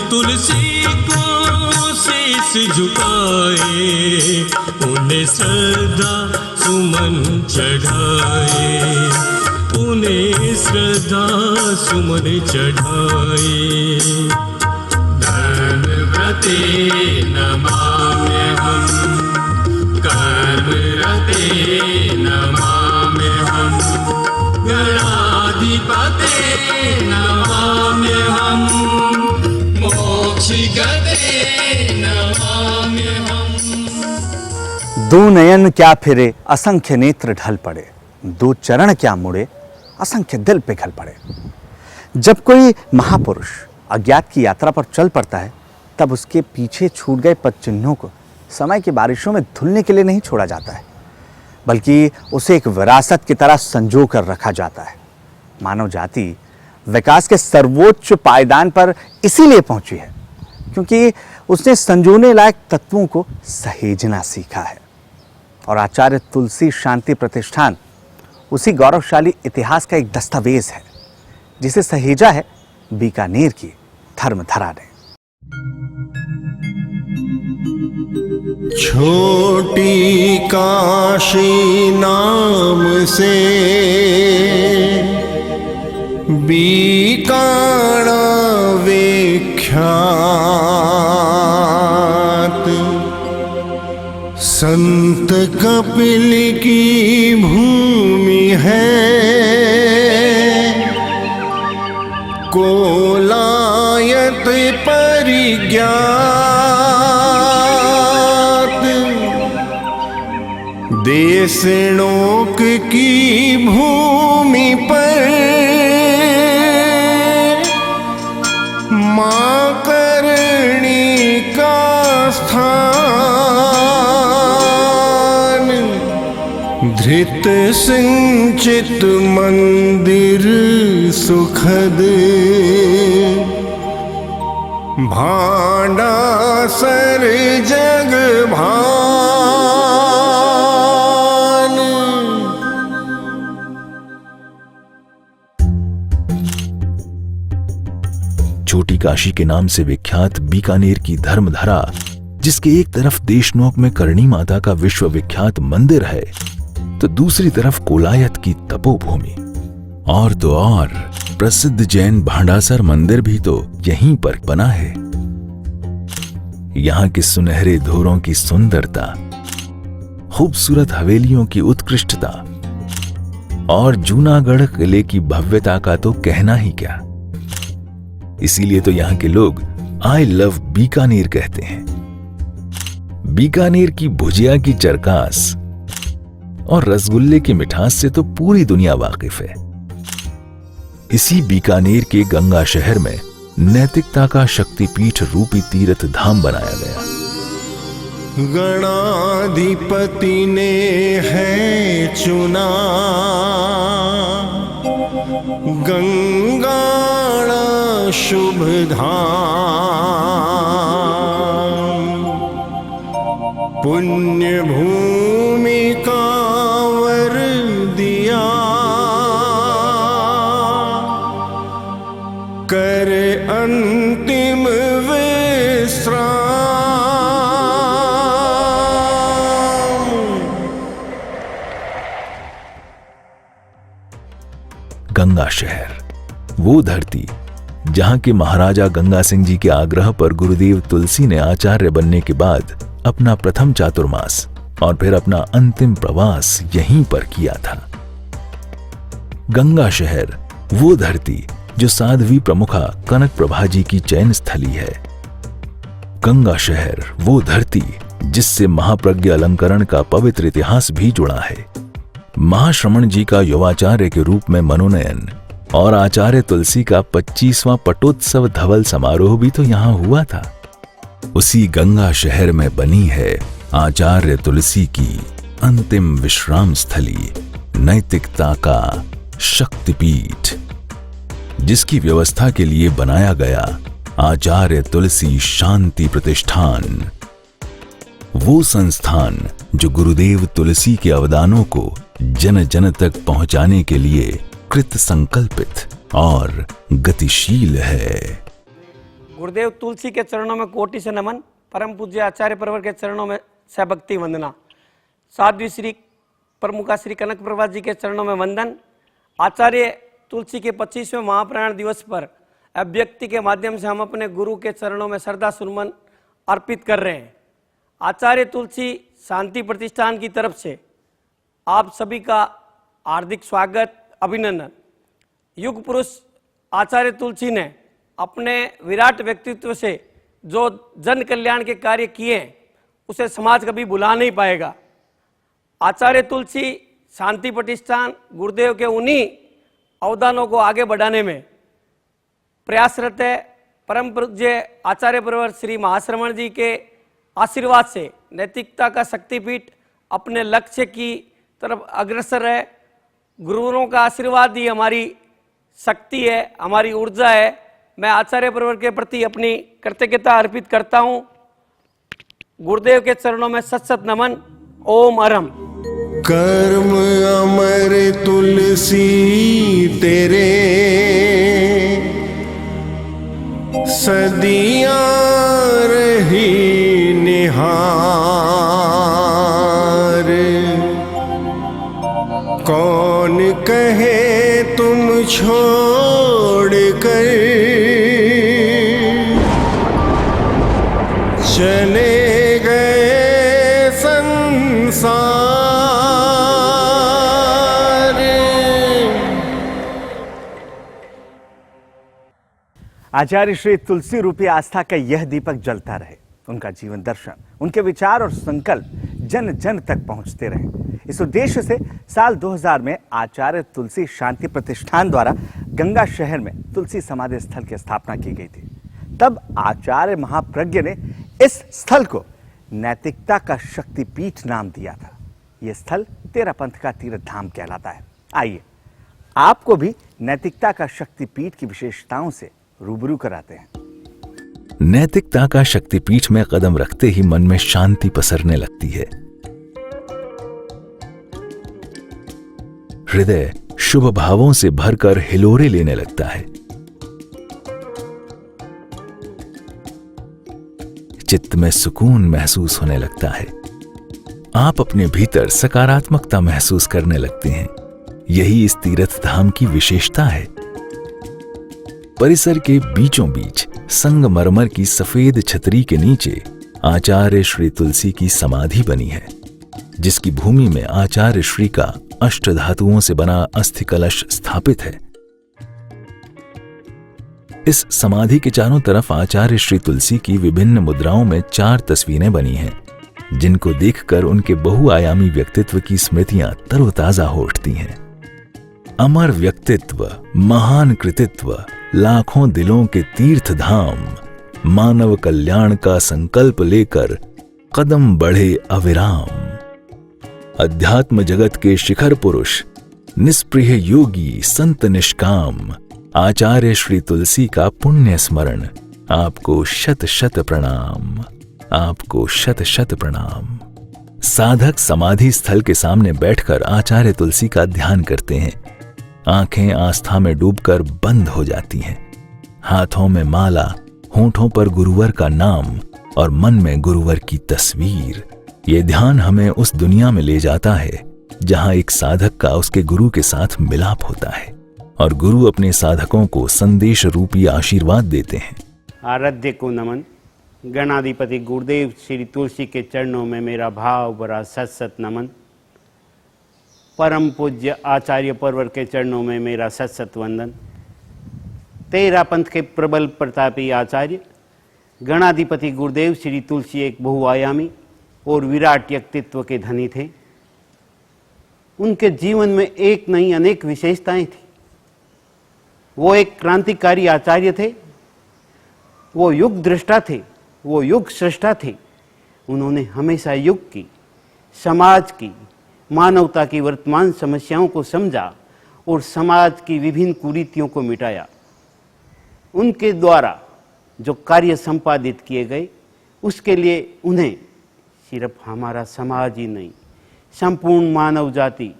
तुलसी को शीश झुकाए, उन्हें श्रद्धा सुमन चढ़ाए, उन्हें श्रद्धा सुमन चढ़ाए। धर्मव्रते नमाम्यहम्, कर्मरते नमाम्यहम्, गणाधिपते नमाम्यहम्, मोक्षगते नमाम्यहम्। दो नयन क्या फिरे असंख्य नेत्र ढल पड़े, दो चरण क्या मुड़े असंख्य दिल पिघल पड़े। जब कोई महापुरुष अज्ञात की यात्रा पर चल पड़ता है, तब उसके पीछे छूट गए पद चिन्हों को समय की बारिशों में धुलने के लिए नहीं छोड़ा जाता है, बल्कि उसे एक विरासत की तरह संजो कर रखा जाता है। मानव जाति विकास के सर्वोच्च पायदान पर इसीलिए पहुंची है क्योंकि उसने संजोने लायक तत्वों को सहेजना सीखा है। और आचार्य तुलसी शांति प्रतिष्ठान उसी गौरवशाली इतिहास का एक दस्तावेज है जिसे सहेजा है बीकानेर की धर्मधरा ने। छोटी काशी नाम से बीकाणा विख्यात, संत कपिल की भूमि है, कोलायत परिज्ञात, देशनोक की भूमि पर मां करणी का स्थान, धृत सिंचित मंदिर सुखद, भांडा सर जग भान। छोटी काशी के नाम से विख्यात बीकानेर की धर्मधरा, जिसके एक तरफ देशनोक में करणी माता का विश्व विख्यात मंदिर है, तो दूसरी तरफ कोलायत की तपोभूमि, और तो और प्रसिद्ध जैन भांडासर मंदिर भी तो यहीं पर बना है। यहाँ के सुनहरे धोरों की सुंदरता, खूबसूरत हवेलियों की उत्कृष्टता और जूनागढ़ किले की भव्यता का तो कहना ही क्या। इसीलिए तो यहां के लोग आई लव बीकानेर कहते हैं। बीकानेर की भुजिया की चरकास और रसगुल्ले की मिठास से तो पूरी दुनिया वाकिफ है। इसी बीकानेर के गंगा शहर में नैतिकता का शक्तिपीठ रूपी तीर्थ धाम बनाया गया। गणाधिपति ने है चुना गंगाड़ा शुभ धाम, पुण्य भूमि का वर दिया कर अंतिम विश्राम। गंगा शहर, वो धरती जहां के महाराजा गंगा सिंह जी के आग्रह पर गुरुदेव तुलसी ने आचार्य बनने के बाद अपना प्रथम चातुर्मास और फिर अपना अंतिम प्रवास यहीं पर किया था। गंगा शहर, वो धरती जो साध्वी प्रमुखा कनक प्रभा जी की चयन स्थली है। गंगा शहर, वो धरती जिससे महाप्रज्ञ अलंकरण का पवित्र इतिहास भी जुड़ा है। महाश्रमण जी का युवाचार्य के रूप में मनोनयन और आचार्य तुलसी का 25वां पटोत्सव धवल समारोह भी तो यहां हुआ था। उसी गंगा शहर में बनी है आचार्य तुलसी की अंतिम विश्राम स्थली, नैतिकता का शक्तिपीठ, जिसकी व्यवस्था के लिए बनाया गया आचार्य तुलसी शांति प्रतिष्ठान, वो संस्थान जो गुरुदेव तुलसी के अवदानों को जन जन तक पहुंचाने के लिए कृत संकल्पित और गतिशील है। गुरुदेव तुलसी के चरणों में कोटि से नमन, परम पूज्य आचार्य प्रवर के चरणों में सहभक्ति वंदना, साध्वी श्री प्रमुखा श्री कनक प्रभा जी के चरणों में वंदन। आचार्य तुलसी के 25वें महाप्रयाण दिवस पर अभिव्यक्ति के माध्यम से हम अपने गुरु के चरणों में श्रद्धा सुमन अर्पित कर रहे हैं। आचार्य तुलसी शांति प्रतिष्ठान की तरफ से आप सभी का हार्दिक स्वागत, अभिनंदन। युग पुरुष आचार्य तुलसी ने अपने विराट व्यक्तित्व से जो जन कल्याण के कार्य किए हैं उसे समाज कभी भुला नहीं पाएगा। आचार्य तुलसी शांति प्रतिष्ठान गुरुदेव के उन्हीं अवदानों को आगे बढ़ाने में प्रयासरत है। परम पूज्य आचार्य प्रवर श्री महाश्रमण जी के आशीर्वाद से नैतिकता का शक्तिपीठ अपने लक्ष्य की तरफ अग्रसर है। गुरुओं का आशीर्वाद ही हमारी शक्ति है, हमारी ऊर्जा है। मैं आचार्य प्रवर के प्रति अपनी कृतज्ञता अर्पित करता हूँ। गुरुदेव के चरणों में सत सत नमन। ओम अरहम। कर्म अमर तुलसी तेरे सदियां रही निहार, कौन कहे तुम छोड़ कर चले गए संसार। आचार्य श्री तुलसी रूपी आस्था का यह दीपक जलता रहे, उनका जीवन दर्शन, उनके विचार और संकल्प जन जन तक पहुंचते रहे। इस उद्देश्य से साल 2000 में आचार्य तुलसी शांति प्रतिष्ठान द्वारा गंगा शहर में तुलसी समाधि स्थल की स्थापना की गई थी। तब आचार्य महाप्रज्ञ ने इस स्थल को नैतिकता का शक्तिपीठ नाम दिया था। यह स्थल तेरा पंथ का तीर्थ धाम कहलाता है। आइए आपको भी नैतिकता का शक्तिपीठ की विशेषताओं से रूबरू कराते हैं। नैतिकता का शक्तिपीठ में कदम रखते ही मन में शांति पसरने लगती है। हृदय शुभ भावों से भरकर हिलोरे लेने लगता है। चित्त में सुकून महसूस होने लगता है। आप अपने भीतर सकारात्मकता महसूस करने लगते हैं। यही इस तीर्थ धाम की विशेषता है। परिसर के बीचों बीच संगमरमर की सफेद छतरी के नीचे आचार्य श्री तुलसी की समाधि बनी है। जिसकी भूमि में आचार्य श्री का अष्टधातुओं से बना अस्थि कलश स्थापित है। इस समाधि के चारों तरफ आचार्य श्री तुलसी की विभिन्न मुद्राओं में 4 तस्वीरें बनी हैं, जिनको देखकर उनके बहुआयामी व्यक्तित्व की स्मृतियां तरोताजा हो उठती हैं। अमर व्यक्तित्व, महान कृतित्व, लाखों दिलों के तीर्थ धाम, मानव कल्याण का संकल्प लेकर कदम बढ़े अविराम। अध्यात्म जगत के शिखर पुरुष, निष्प्रिय योगी, संत निष्काम, आचार्य श्री तुलसी का पुण्य स्मरण। आपको शत शत प्रणाम, आपको शत शत प्रणाम। साधक समाधि स्थल के सामने बैठकर आचार्य तुलसी का ध्यान करते हैं। आंखें आस्था में डूबकर बंद हो जाती हैं। हाथों में माला, होठों पर गुरुवर का नाम और मन में गुरुवर की तस्वीर। ये ध्यान हमें उस दुनिया में ले जाता है जहां एक साधक का उसके गुरु के साथ मिलाप होता है और गुरु अपने साधकों को संदेश रूपी आशीर्वाद देते हैं। आराध्य को नमन। गणाधिपति गुरुदेव श्री तुलसी के चरणों में मेरा भाव भरा सत सत नमन। परम पूज्य आचार्य परवर के चरणों में मेरा सत सत वंदन। तेरा पंथ के प्रबल प्रतापी आचार्य गणाधिपति गुरुदेव श्री तुलसी एक बहुआयामी और विराट व्यक्तित्व के धनी थे। उनके जीवन में एक नहीं अनेक विशेषताएं थी। वो एक क्रांतिकारी आचार्य थे, वो युग दृष्टा थे, वो युग सृष्टा थे। उन्होंने हमेशा युग की, समाज की, मानवता की वर्तमान समस्याओं को समझा और समाज की विभिन्न कुरीतियों को मिटाया। उनके द्वारा जो कार्य संपादित किए गए उसके लिए उन्हें सिर्फ हमारा समाज ही नहीं, संपूर्ण मानव जाति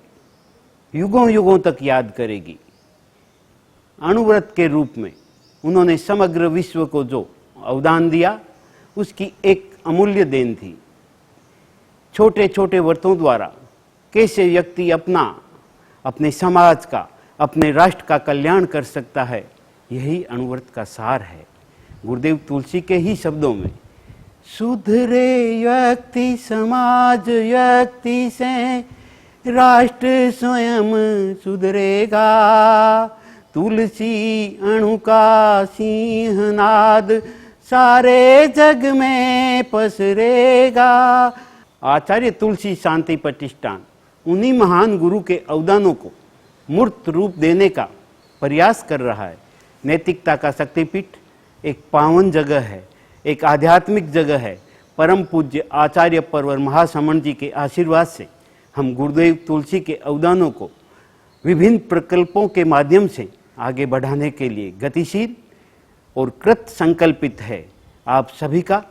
युगों युगों तक याद करेगी। अणुव्रत के रूप में उन्होंने समग्र विश्व को जो अवदान दिया उसकी एक अमूल्य देन थी। छोटे छोटे व्रतों द्वारा कैसे व्यक्ति अपने समाज का, अपने राष्ट्र का कल्याण कर सकता है, यही अणुव्रत का सार है। गुरुदेव तुलसी के ही शब्दों में, सुधरे व्यक्ति समाज व्यक्ति से राष्ट्र स्वयं सुधरेगा। तुलसी अणु का सिंहनाद सारे जग में पसरेगा। आचार्य तुलसी शांति प्रतिष्ठान उन्हीं महान गुरु के अवदानों को मूर्त रूप देने का प्रयास कर रहा है। नैतिकता का शक्तिपीठ एक पावन जगह है, एक आध्यात्मिक जगह है। परम पूज्य आचार्य परवर महासमण जी के आशीर्वाद से हम गुरुदेव तुलसी के अवदानों को विभिन्न प्रकल्पों के माध्यम से आगे बढ़ाने के लिए गतिशील और कृत संकल्पित है। आप सभी का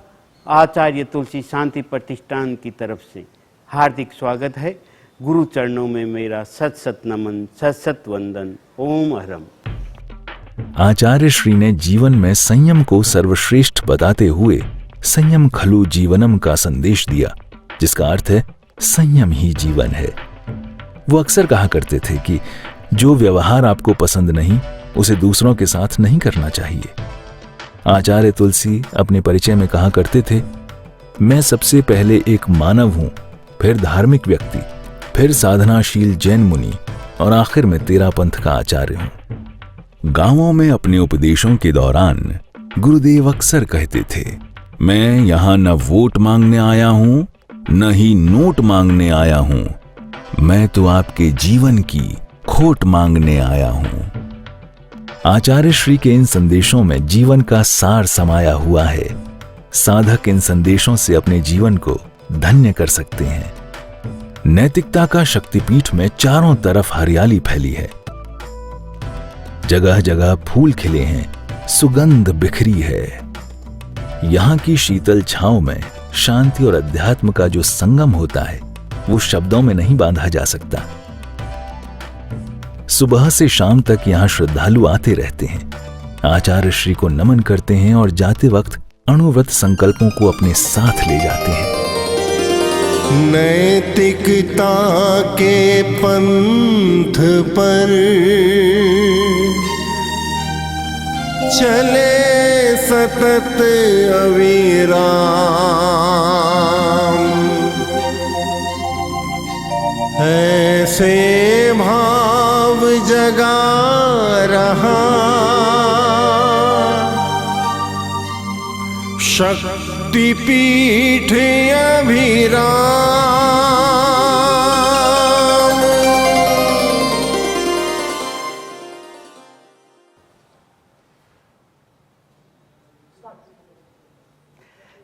आचार्य तुलसी शांति प्रतिष्ठान की तरफ से हार्दिक स्वागत है। गुरु चरणों में मेरा सत सत नमन, सत सत वंदन। ओम अहरम। आचार्य श्री ने जीवन में संयम को सर्वश्रेष्ठ बताते हुए संयम खलु जीवनम का संदेश दिया, जिसका अर्थ है संयम ही जीवन है। वो अक्सर कहा करते थे कि जो व्यवहार आपको पसंद नहीं उसे दूसरों के साथ नहीं करना चाहिए। आचार्य तुलसी अपने परिचय में कहा करते थे, मैं सबसे पहले एक मानव हूं, फिर धार्मिक व्यक्ति, फिर साधनाशील जैन मुनि और आखिर में तेरा पंथ का आचार्य हूं। गांवों में अपने उपदेशों के दौरान गुरुदेव अक्सर कहते थे, मैं यहां न वोट मांगने आया हूं न ही नोट मांगने आया हूं, मैं तो आपके जीवन की खोट मांगने आया हूं। आचार्य श्री के इन संदेशों में जीवन का सार समाया हुआ है। साधक इन संदेशों से अपने जीवन को धन्य कर सकते हैं। नैतिकता का शक्तिपीठ में चारों तरफ हरियाली फैली है। जगह जगह फूल खिले हैं, सुगंध बिखरी है। यहां की शीतल छांव में शांति और अध्यात्म का जो संगम होता है वो शब्दों में नहीं बांधा जा सकता। सुबह से शाम तक यहां श्रद्धालु आते रहते हैं, आचार्य श्री को नमन करते हैं और जाते वक्त अणुव्रत संकल्पों को अपने साथ ले जाते हैं। नैतिकता के पंथ पर चले सतत अविराम, कैसे भाव जगा रहा शक्तिपीठ अभिराम।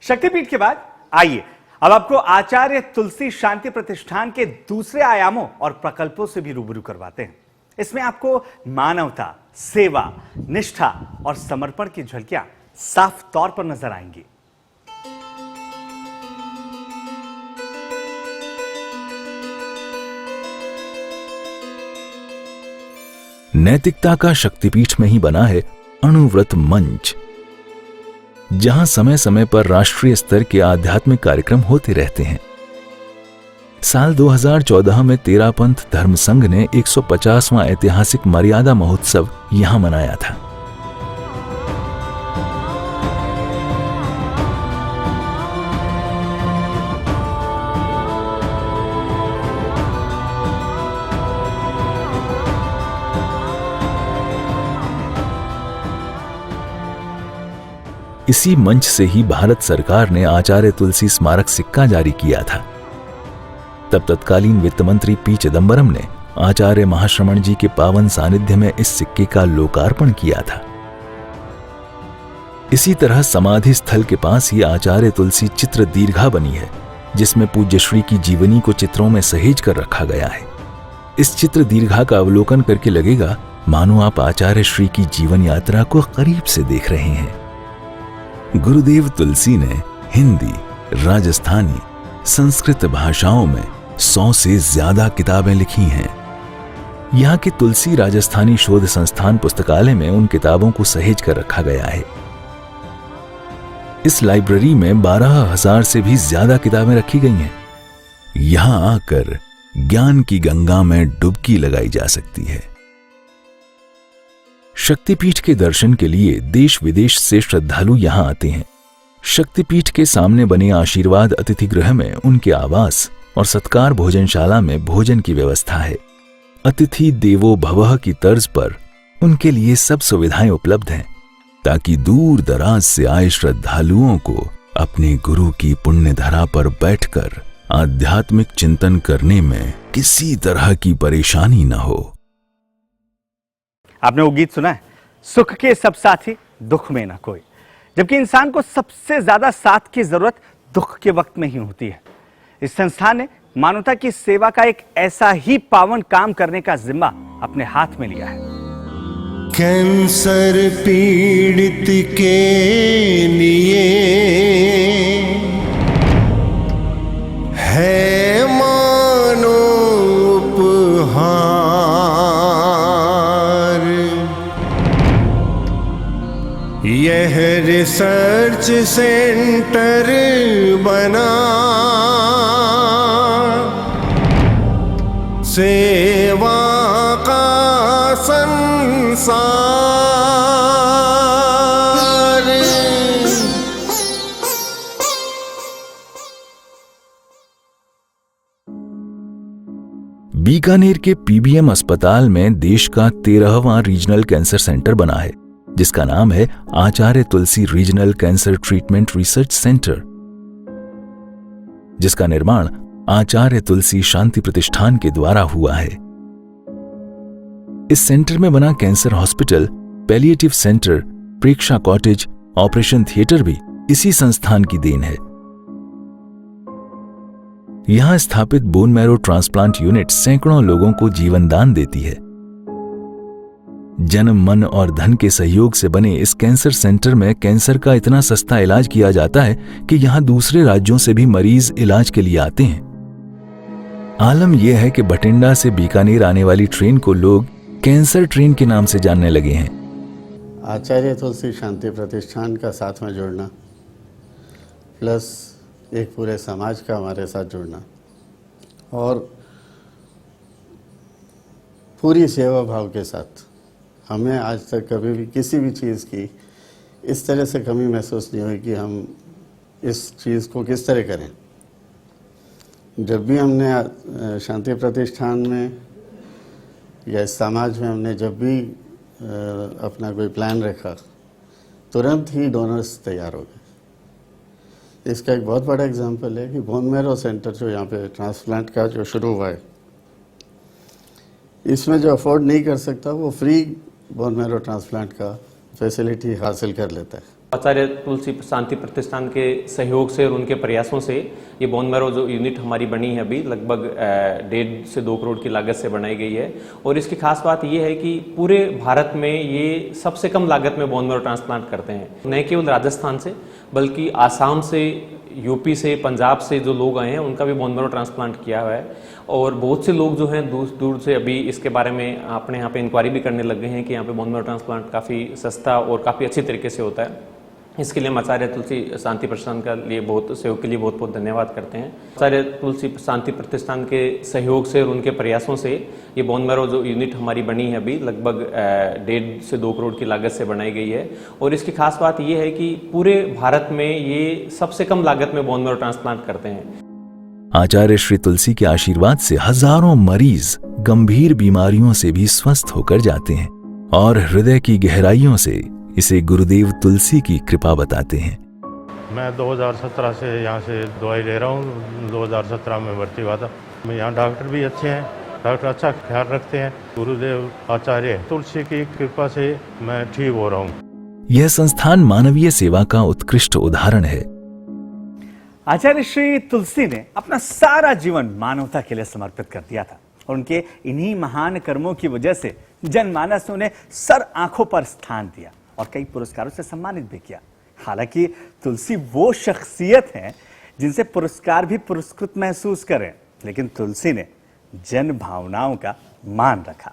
शक्तिपीठ के बाद आइए अब आपको आचार्य तुलसी शांति प्रतिष्ठान के दूसरे आयामों और प्रकल्पों से भी रूबरू करवाते हैं। इसमें आपको मानवता, सेवा, निष्ठा और समर्पण की झलकियां साफ तौर पर नजर आएंगी। नैतिकता का शक्तिपीठ में ही बना है अणुव्रत मंच, जहां समय समय पर राष्ट्रीय स्तर के आध्यात्मिक कार्यक्रम होते रहते हैं। साल 2014 में तेरा पंथ धर्म संघ ने 150वां ऐतिहासिक मर्यादा महोत्सव यहां मनाया था। इसी मंच से ही भारत सरकार ने आचार्य तुलसी स्मारक सिक्का जारी किया था। तब तत्कालीन वित्त मंत्री पी चिदंबरम ने आचार्य महाश्रमण जी के पावन सानिध्य में इस सिक्के का लोकार्पण किया था। इसी तरह समाधि स्थल के पास ही आचार्य तुलसी चित्र दीर्घा बनी है, जिसमें पूज्य श्री की जीवनी को चित्रों में सहेज कर रखा गया है। इस चित्र दीर्घा का अवलोकन करके लगेगा मानो आप आचार्य श्री की जीवन यात्रा को करीब से देख रहे हैं। गुरुदेव तुलसी ने हिंदी, राजस्थानी, संस्कृत भाषाओं में 100 से ज्यादा किताबें लिखी हैं। यहाँ के तुलसी राजस्थानी शोध संस्थान पुस्तकालय में उन किताबों को सहेज कर रखा गया है। इस लाइब्रेरी में 12,000 से भी ज्यादा किताबें रखी गई हैं। यहां आकर ज्ञान की गंगा में डुबकी लगाई जा सकती है। शक्तिपीठ के दर्शन के लिए देश विदेश से श्रद्धालु यहां आते हैं। शक्तिपीठ के सामने बने आशीर्वाद अतिथि गृह में उनके आवास और सत्कार भोजनशाला में भोजन की व्यवस्था है। अतिथि देवो भवः की तर्ज पर उनके लिए सब सुविधाएं उपलब्ध हैं, ताकि दूर दराज से आए श्रद्धालुओं को अपने गुरु की पुण्य धरा पर बैठकर आध्यात्मिक चिंतन करने में किसी तरह की परेशानी न हो। आपने वो गीत सुना है, सुख के सब साथी दुख में ना कोई, जबकि इंसान को सबसे ज्यादा साथ की जरूरत दुख के वक्त में ही होती है। इस संस्थान ने मानवता की सेवा का एक ऐसा ही पावन काम करने का जिम्मा अपने हाथ में लिया है। कैंसर पीड़ित के लिए है मानो उपहार यह रिसर्च सेंटर बना, सेवा का संसार। बीकानेर के पीबीएम अस्पताल में देश का 13वां रीजनल कैंसर सेंटर बना है, जिसका नाम है Acharya Tulsi regional cancer treatment research centre, जिसका निर्माण आचार्य तुलसी शांति प्रतिष्ठान के द्वारा हुआ है। इस सेंटर में बना कैंसर हॉस्पिटल, पैलिएटिव सेंटर, प्रेक्षा कॉटेज, ऑपरेशन थिएटर भी इसी संस्थान की देन है। यहां स्थापित बोन मैरो ट्रांसप्लांट यूनिट सैकड़ों लोगों को जीवन दान देती है। जन, मन और धन के सहयोग से बने इस कैंसर सेंटर में कैंसर का इतना सस्ता इलाज किया जाता है कि यहां दूसरे राज्यों से भी मरीज इलाज के लिए आते हैं। आलम यह है कि बठिंडा से बीकानेर आने वाली ट्रेन को लोग कैंसर ट्रेन के नाम से जानने लगे हैं। आचार्य तुलसी शांति प्रतिष्ठान का साथ में जुड़ना, प्लस एक पूरे समाज का हमारे साथ जुड़ना और पूरी सेवा भाव के साथ, हमें आज तक कभी भी किसी भी चीज़ की इस तरह से कमी महसूस नहीं हुई कि हम इस चीज़ को किस तरह करें। जब भी हमने शांति प्रतिष्ठान में या इस समाज में हमने जब भी अपना कोई प्लान रखा, तुरंत ही डोनर्स तैयार हो गए। इसका एक बहुत बड़ा एग्जांपल है कि बोन मैरो सेंटर जो यहाँ पे ट्रांसप्लांट का जो शुरू हुआ है, इसमें जो अफोर्ड नहीं कर सकता वो फ्री बोन मैरो ट्रांसप्लांट का फैसिलिटी हासिल कर लेता है। आचार्य तुलसी शांति प्रतिष्ठान के सहयोग से और उनके प्रयासों से ये बोन मैरो जो यूनिट हमारी बनी है अभी लगभग 1.5 से 2 करोड़ की लागत से बनाई गई है। और इसकी खास बात ये है कि पूरे भारत में ये सबसे कम लागत में बोन मैरो ट्रांसप्लांट करते हैं। न केवल राजस्थान से बल्कि आसाम से, यूपी से, पंजाब से जो लोग आए हैं उनका भी बोन मैरो ट्रांसप्लांट किया हुआ है। और बहुत से लोग जो हैं दूर दूर से अभी इसके बारे में अपने यहाँ पे इंक्वायरी भी करने लग गए हैं कि यहाँ पे बोन मैरो ट्रांसप्लांट काफ़ी सस्ता और काफ़ी अच्छी तरीके से होता है। इसके लिए हम आचार्य तुलसी शांति प्रतिष्ठान का लिए सहयोग के लिए बहुत बहुत धन्यवाद करते हैं। आचार्य तुलसी शांति प्रतिष्ठान के सहयोग से और उनके प्रयासों से ये बोन मैरो जो यूनिट हमारी बनी है अभी लगभग 1.5 से 2 करोड़ की लागत से बनाई गई है। और इसकी खास बात ये है कि पूरे भारत में ये सबसे कम लागत में बोन मैरो ट्रांसप्लांट करते हैं। आचार्य श्री तुलसी के आशीर्वाद से हजारों मरीज गंभीर बीमारियों से भी स्वस्थ होकर जाते हैं और हृदय की गहराइयों से इसे गुरुदेव तुलसी की कृपा बताते हैं। मैं 2017 से यहाँ से दवाई ले रहा हूँ। 2017 में भर्ती हुआ था। यहाँ डॉक्टर भी अच्छे हैं, डॉक्टर अच्छा ख्याल रखते हैं। गुरुदेव आचार्य तुलसी की कृपा से मैं ठीक हो रहा हूँ। यह संस्थान मानवीय सेवा का उत्कृष्ट उदाहरण है। आचार्य श्री तुलसी ने अपना सारा जीवन मानवता के लिए समर्पित कर दिया था और उनके इन्हीं महान कर्मों की वजह से जनमानस ने उन्हें सर आंखों पर स्थान दिया और कई पुरस्कारों से सम्मानित भी किया। हालांकि तुलसी वो शख्सियत हैं जिनसे पुरस्कार भी पुरस्कृत महसूस करें, लेकिन तुलसी ने जन भावनाओं का मान रखा।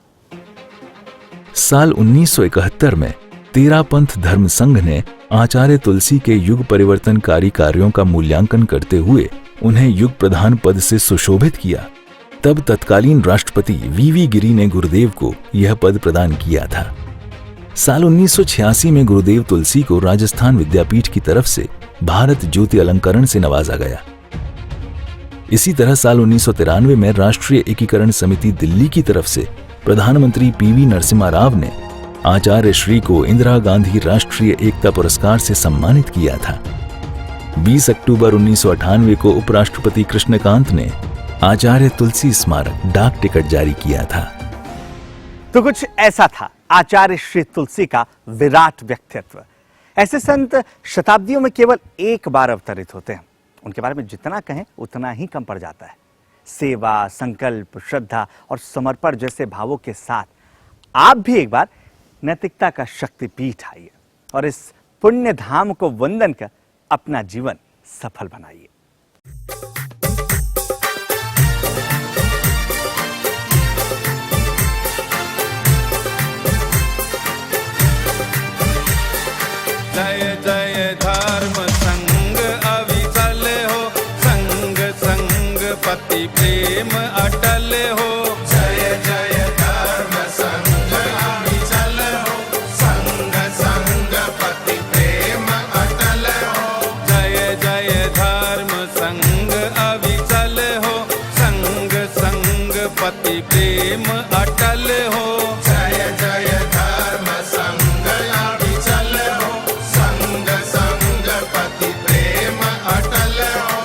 साल 1971 में तेरापंथ धर्म संघ ने आचार्य तुलसी के युग परिवर्तनकारी कार्यों का मूल्यांकन करते हुए उन्हें युग प्रधान पद से सुशोभित किया। तब तत्कालीन राष्ट्रपति वीवी गिरी ने गुरुदेव को यह पद प्रदान किया था। साल 1986 में गुरुदेव तुलसी को राजस्थान विद्यापीठ की तरफ से भारत ज्योति अलंकरण से नवाजा गया। इसी तरह साल 1993 में राष्ट्रीय एकीकरण समिति दिल्ली की तरफ से प्रधानमंत्री पीवी नरसिम्हा राव ने आचार्य श्री को इंदिरा गांधी राष्ट्रीय एकता पुरस्कार से सम्मानित किया था। 20 अक्टूबर 1998 को उपराष्ट्रपति कृष्णकांत ने आचार्य तुलसी स्मारक डाक टिकट जारी किया था। तो कुछ ऐसा था आचार्य श्री तुलसी का विराट व्यक्तित्व। ऐसे संत शताब्दियों में केवल एक बार अवतरित होते हैं। उनके बारे में जितना कहें उतना ही कम पड़ जाता है। सेवा, संकल्प, श्रद्धा और समर्पण जैसे भावों के साथ आप भी एक बार नैतिकता का शक्तिपीठ आइए और इस पुण्य धाम को वंदन कर अपना जीवन सफल बनाइए। जय जय धर्म संग अविचल हो, संग संग पति प्रेम अटल हो। जय जय धर्म संग अविचल हो, संग संग पति प्रेम अटल हो। जय जय धर्म संग अविचल हो, संग संग पति प्रेम अटल हो। जय जय धर्म संग अविचल हो, संग संग पति प्रेम अटल हो।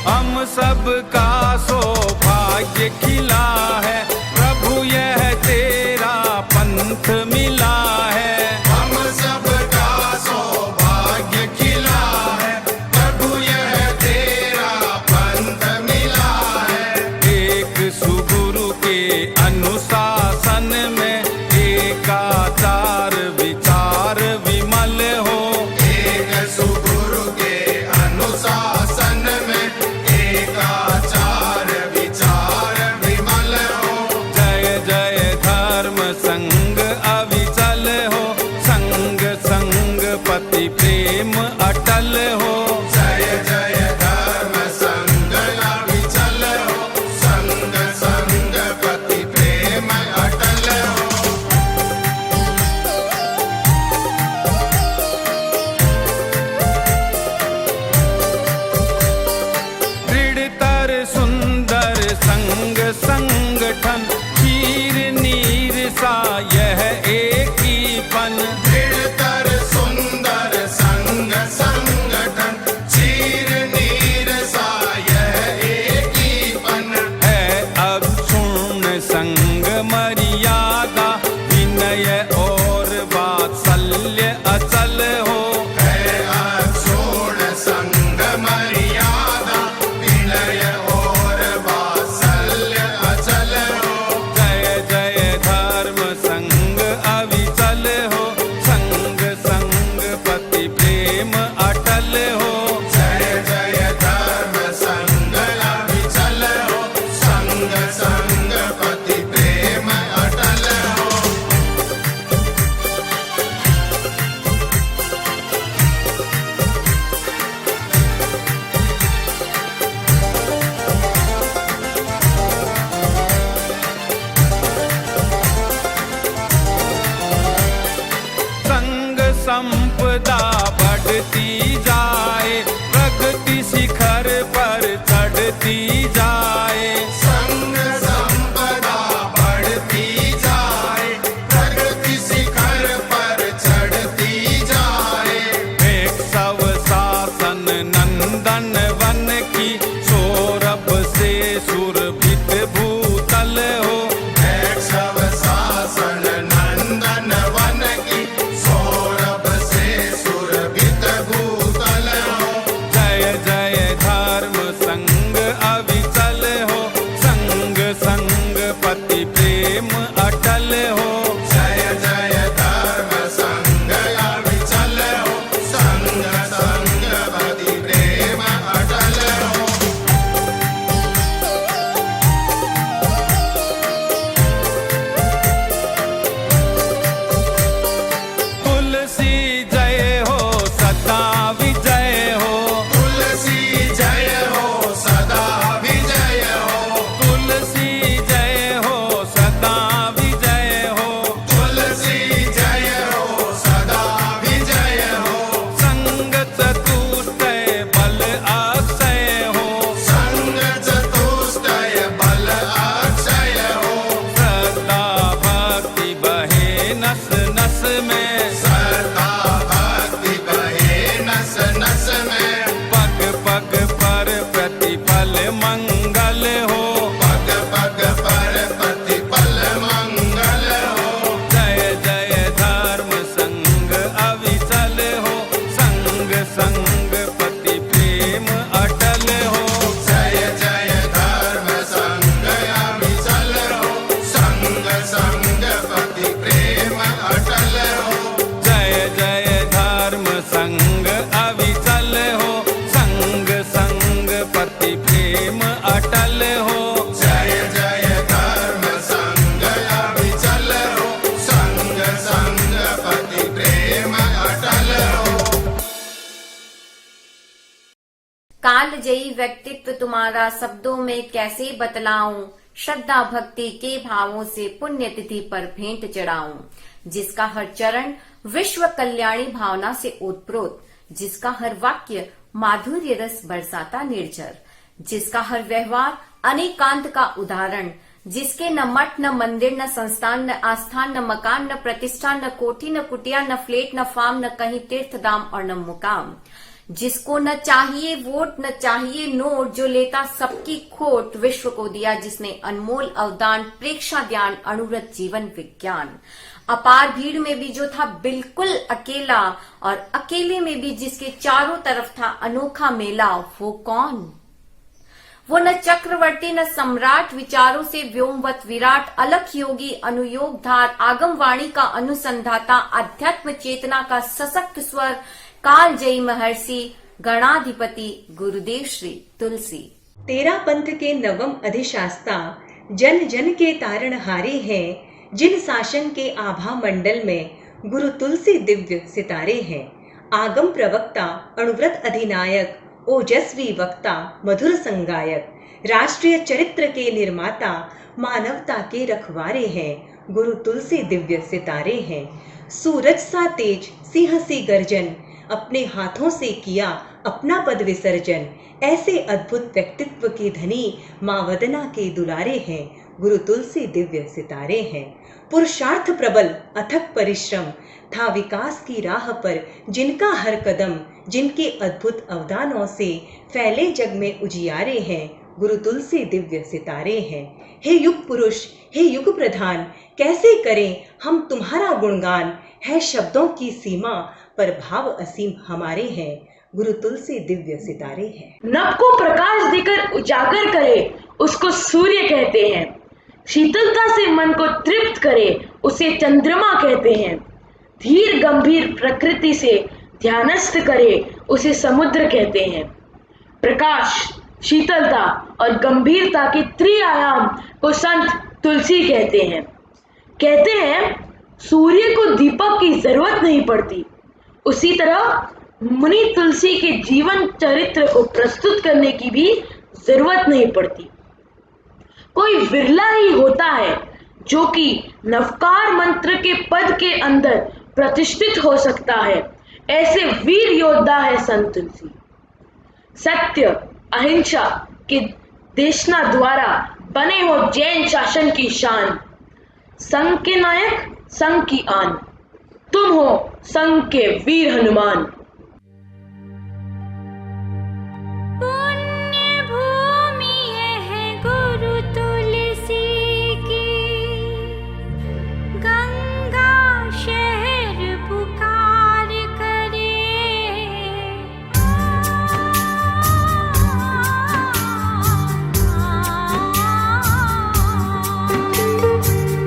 हम सबका सौभाग्य खिला है, प्रभु यह तेरा पंथ मिला है। हम सबका सौभाग्य खिला है, प्रभु यह तेरा पंथ मिला है। एक सुगुरु के अनुशासन में एकाचार विचार विमल हो। एक सुगुरु के अनुशासन में एकाचार विचार विमल हो। जय जय धर्म संग अविचल हो, संग संग पति प्रेम अटल हो। जय जय धर्म संग मर्यादा विनय और वात्सल्य अचल हो। है अक्षोण संग मर्यादा विनय और वात्सल्य अचल हो। जय जय धर्म संग अविचल हो, संग संग पति प्रेम अटल हो। जय जय धर्म संग अविचल हो, संग संग पति प्रेम अटल हो। संग संपदा बढ़ती जाए, प्रगति शिखर पर चढ़ती जाए। संग संपदा बढ़ती जाए, प्रगति शिखर पर चढ़ती जाए। एक सव शासन नंदन वन की, सौरभ से सुरभित भूतल हो। एक शव शासन नंदन वन की, सौरभ से सुरभित भूतल हो। जय जय धर्म संग अविचल हो, संग संग पति प्रेम अटल हो। जय जय धर्म संग अविचल हो, संग संग पति प्रेम अटल हो। तुलसी जय हो सदा विजय हो। तुलसी जय हो सदा विजय हो। तुलसी जय हो सदा विजय हो। तुलसी जय हो सदा विजय हो। संग चतुष्टय बल अक्षय हो। संग चतुष्टय बल अक्षय हो। श्रद्धा भक्ति बहे नस नस में। श्रद्धा भक्ति बहे नस नस में। पग पग पर प्रतिफल मंगल हो। पग पग पर प्रतिफल मंगल हो। जय जय धर्म संग अविचल हो, संग संग पति प्रेम अटल हो। जय जय धर्म संग अविचल हो, संग संग पति प्रेम अटल हो। जय जय धर्म संग अविचल हो, संग संग पति प्रेम अटल हो। जय जय धर्म संग अविचल हो, संग संग पति प्रेम अटल हो। कालजयी व्यक्तित्व तुम्हारा शब्दों में कैसे बतलाऊं, श्रद्धा भक्ति के भावों से पुण्यतिथि पर भेंट चढ़ाऊं। जिसका हर चरण विश्व कल्याणी भावना से ओतप्रोत, जिसका हर वाक्य माधुर्य रस बरसाता निर्झर, जिसका हर व्यवहार अनेकांत का उदाहरण, जिसके न मठ न मंदिर न संस्थान न आस्थान न मकान न प्रतिष्ठान न कोठी न कुटिया न फ्लेट न फार्म न कहीं तीर्थ धाम और न मुकाम, जिसको न चाहिए वोट न चाहिए नोट, जो लेता सबकी खोट, विश्व को दिया जिसने अनमोल अवदान, प्रेक्षा ज्ञान अनुव्रत जीवन विज्ञान। अपार भीड़ में भी जो था बिल्कुल अकेला, और अकेले में भी जिसके चारों तरफ था अनोखा मेला, वो कौन? वो न चक्रवर्ती न सम्राट, विचारों से व्योमवत विराट, अलख योगी अनुयोग धार, आगम वाणी का अनुसंधाता, अध्यात्म चेतना का सशक्त स्वर, कालजयी महर्षि गणाधिपति गुरुदेव श्री तुलसी। तेरा पंथ के नवम अधिशास्ता, जन जन के तारणहारे हैं, जिन शासन के आभा मंडल में गुरु तुलसी दिव्य सितारे हैं। आगम प्रवक्ता, अणुव्रत अधिनायक, ओजस्वी वक्ता, मधुर संगायक, राष्ट्रीय चरित्र के निर्माता, मानवता के रखवारे हैं। गुरु तुलसी दिव्य सितारे हैं। सूरज सा तेज, सिंह सी गर्जन, अपने हाथों से किया अपना पद विसर्जन। ऐसे अद्भुत व्यक्तित्व के धनी मावदना के दुलारे हैं। गुरु तुलसी दिव्य सितारे हैं। पुरुषार्थ प्रबल, अथक परिश्रम था विकास की राह पर जिनका हर कदम, जिनके अद्भुत अवदानों से फैले जग में उजियारे हैं। गुरु तुलसी दिव्य सितारे हैं। हे युग पुरुष, हे युग प्रधान, कैसे करें हम तुम्हारा गुणगान, है शब्दों की सीमा पर भाव असीम हमारे हैं। गुरु तुलसी दिव्य सितारे हैं। नभ को प्रकाश देकर उजागर करे, उसको सूर्य कहते हैं। शीतलता से मन को तृप्त करे, उसे चंद्रमा कहते हैं। धीर गंभीर प्रकृति से ध्यानस्थ करे, उसे समुद्र कहते हैं। प्रकाश, शीतलता और गंभीरता के त्रिआयाम को संत तुलसी कहते हैं। कहते हैं सूर्य को दीपक की जरूरत नहीं पड़ती, उसी तरह मुनि तुलसी के जीवन चरित्र को प्रस्तुत करने की भी जरूरत नहीं पड़ती। कोई विरला ही होता है जो कि नवकार मंत्र के पद के अंदर प्रतिष्ठित हो सकता है। ऐसे वीर योद्धा है संत तुलसी। सत्य अहिंसा के देशना द्वारा बने हो जैन शासन की शान। संघ के नायक, संघ की आन, तुम हो संघ के वीर हनुमान। पुण्य भूमि है गुरु तुलसी की, गंगा शहर पुकार करे।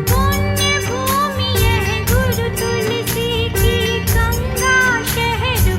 पुण्य भूमि है गुरु तुलसी की, गंगा शहर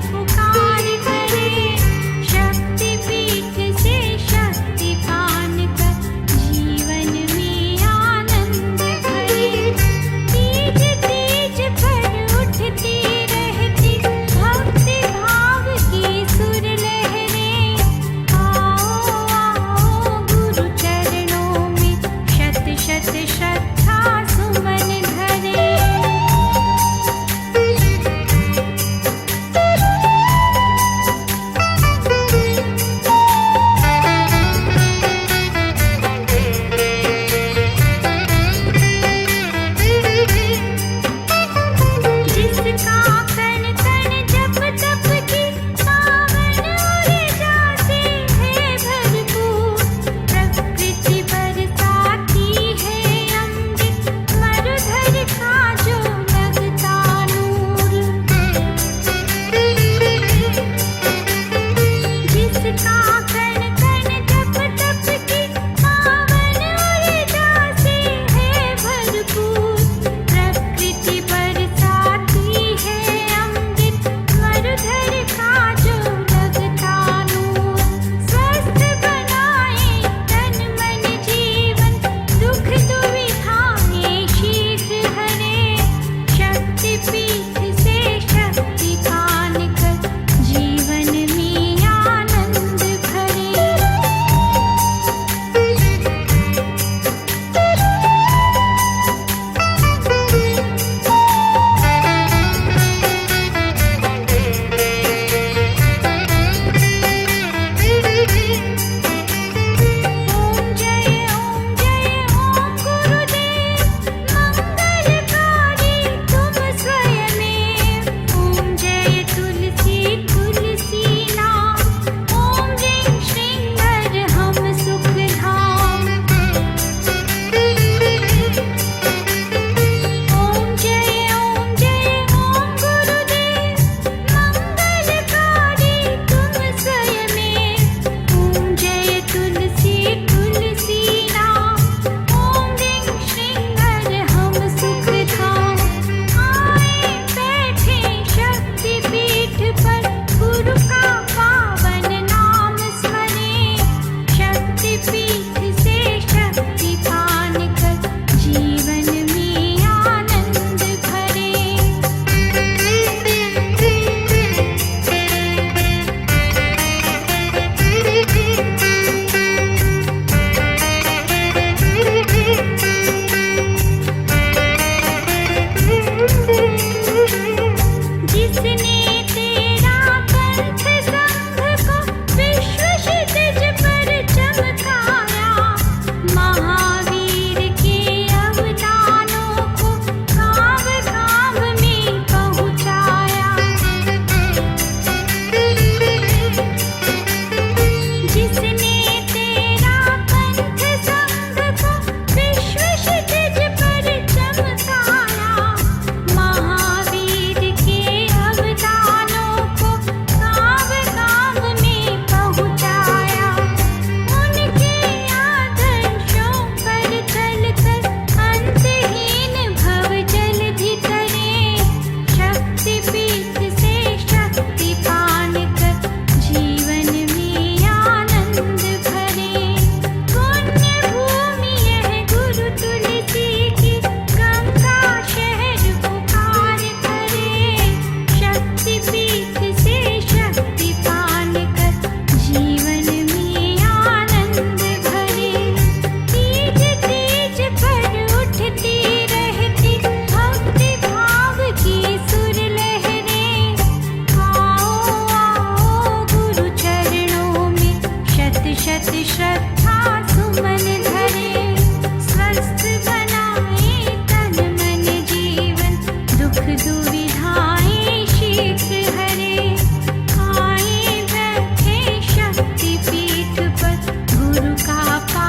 का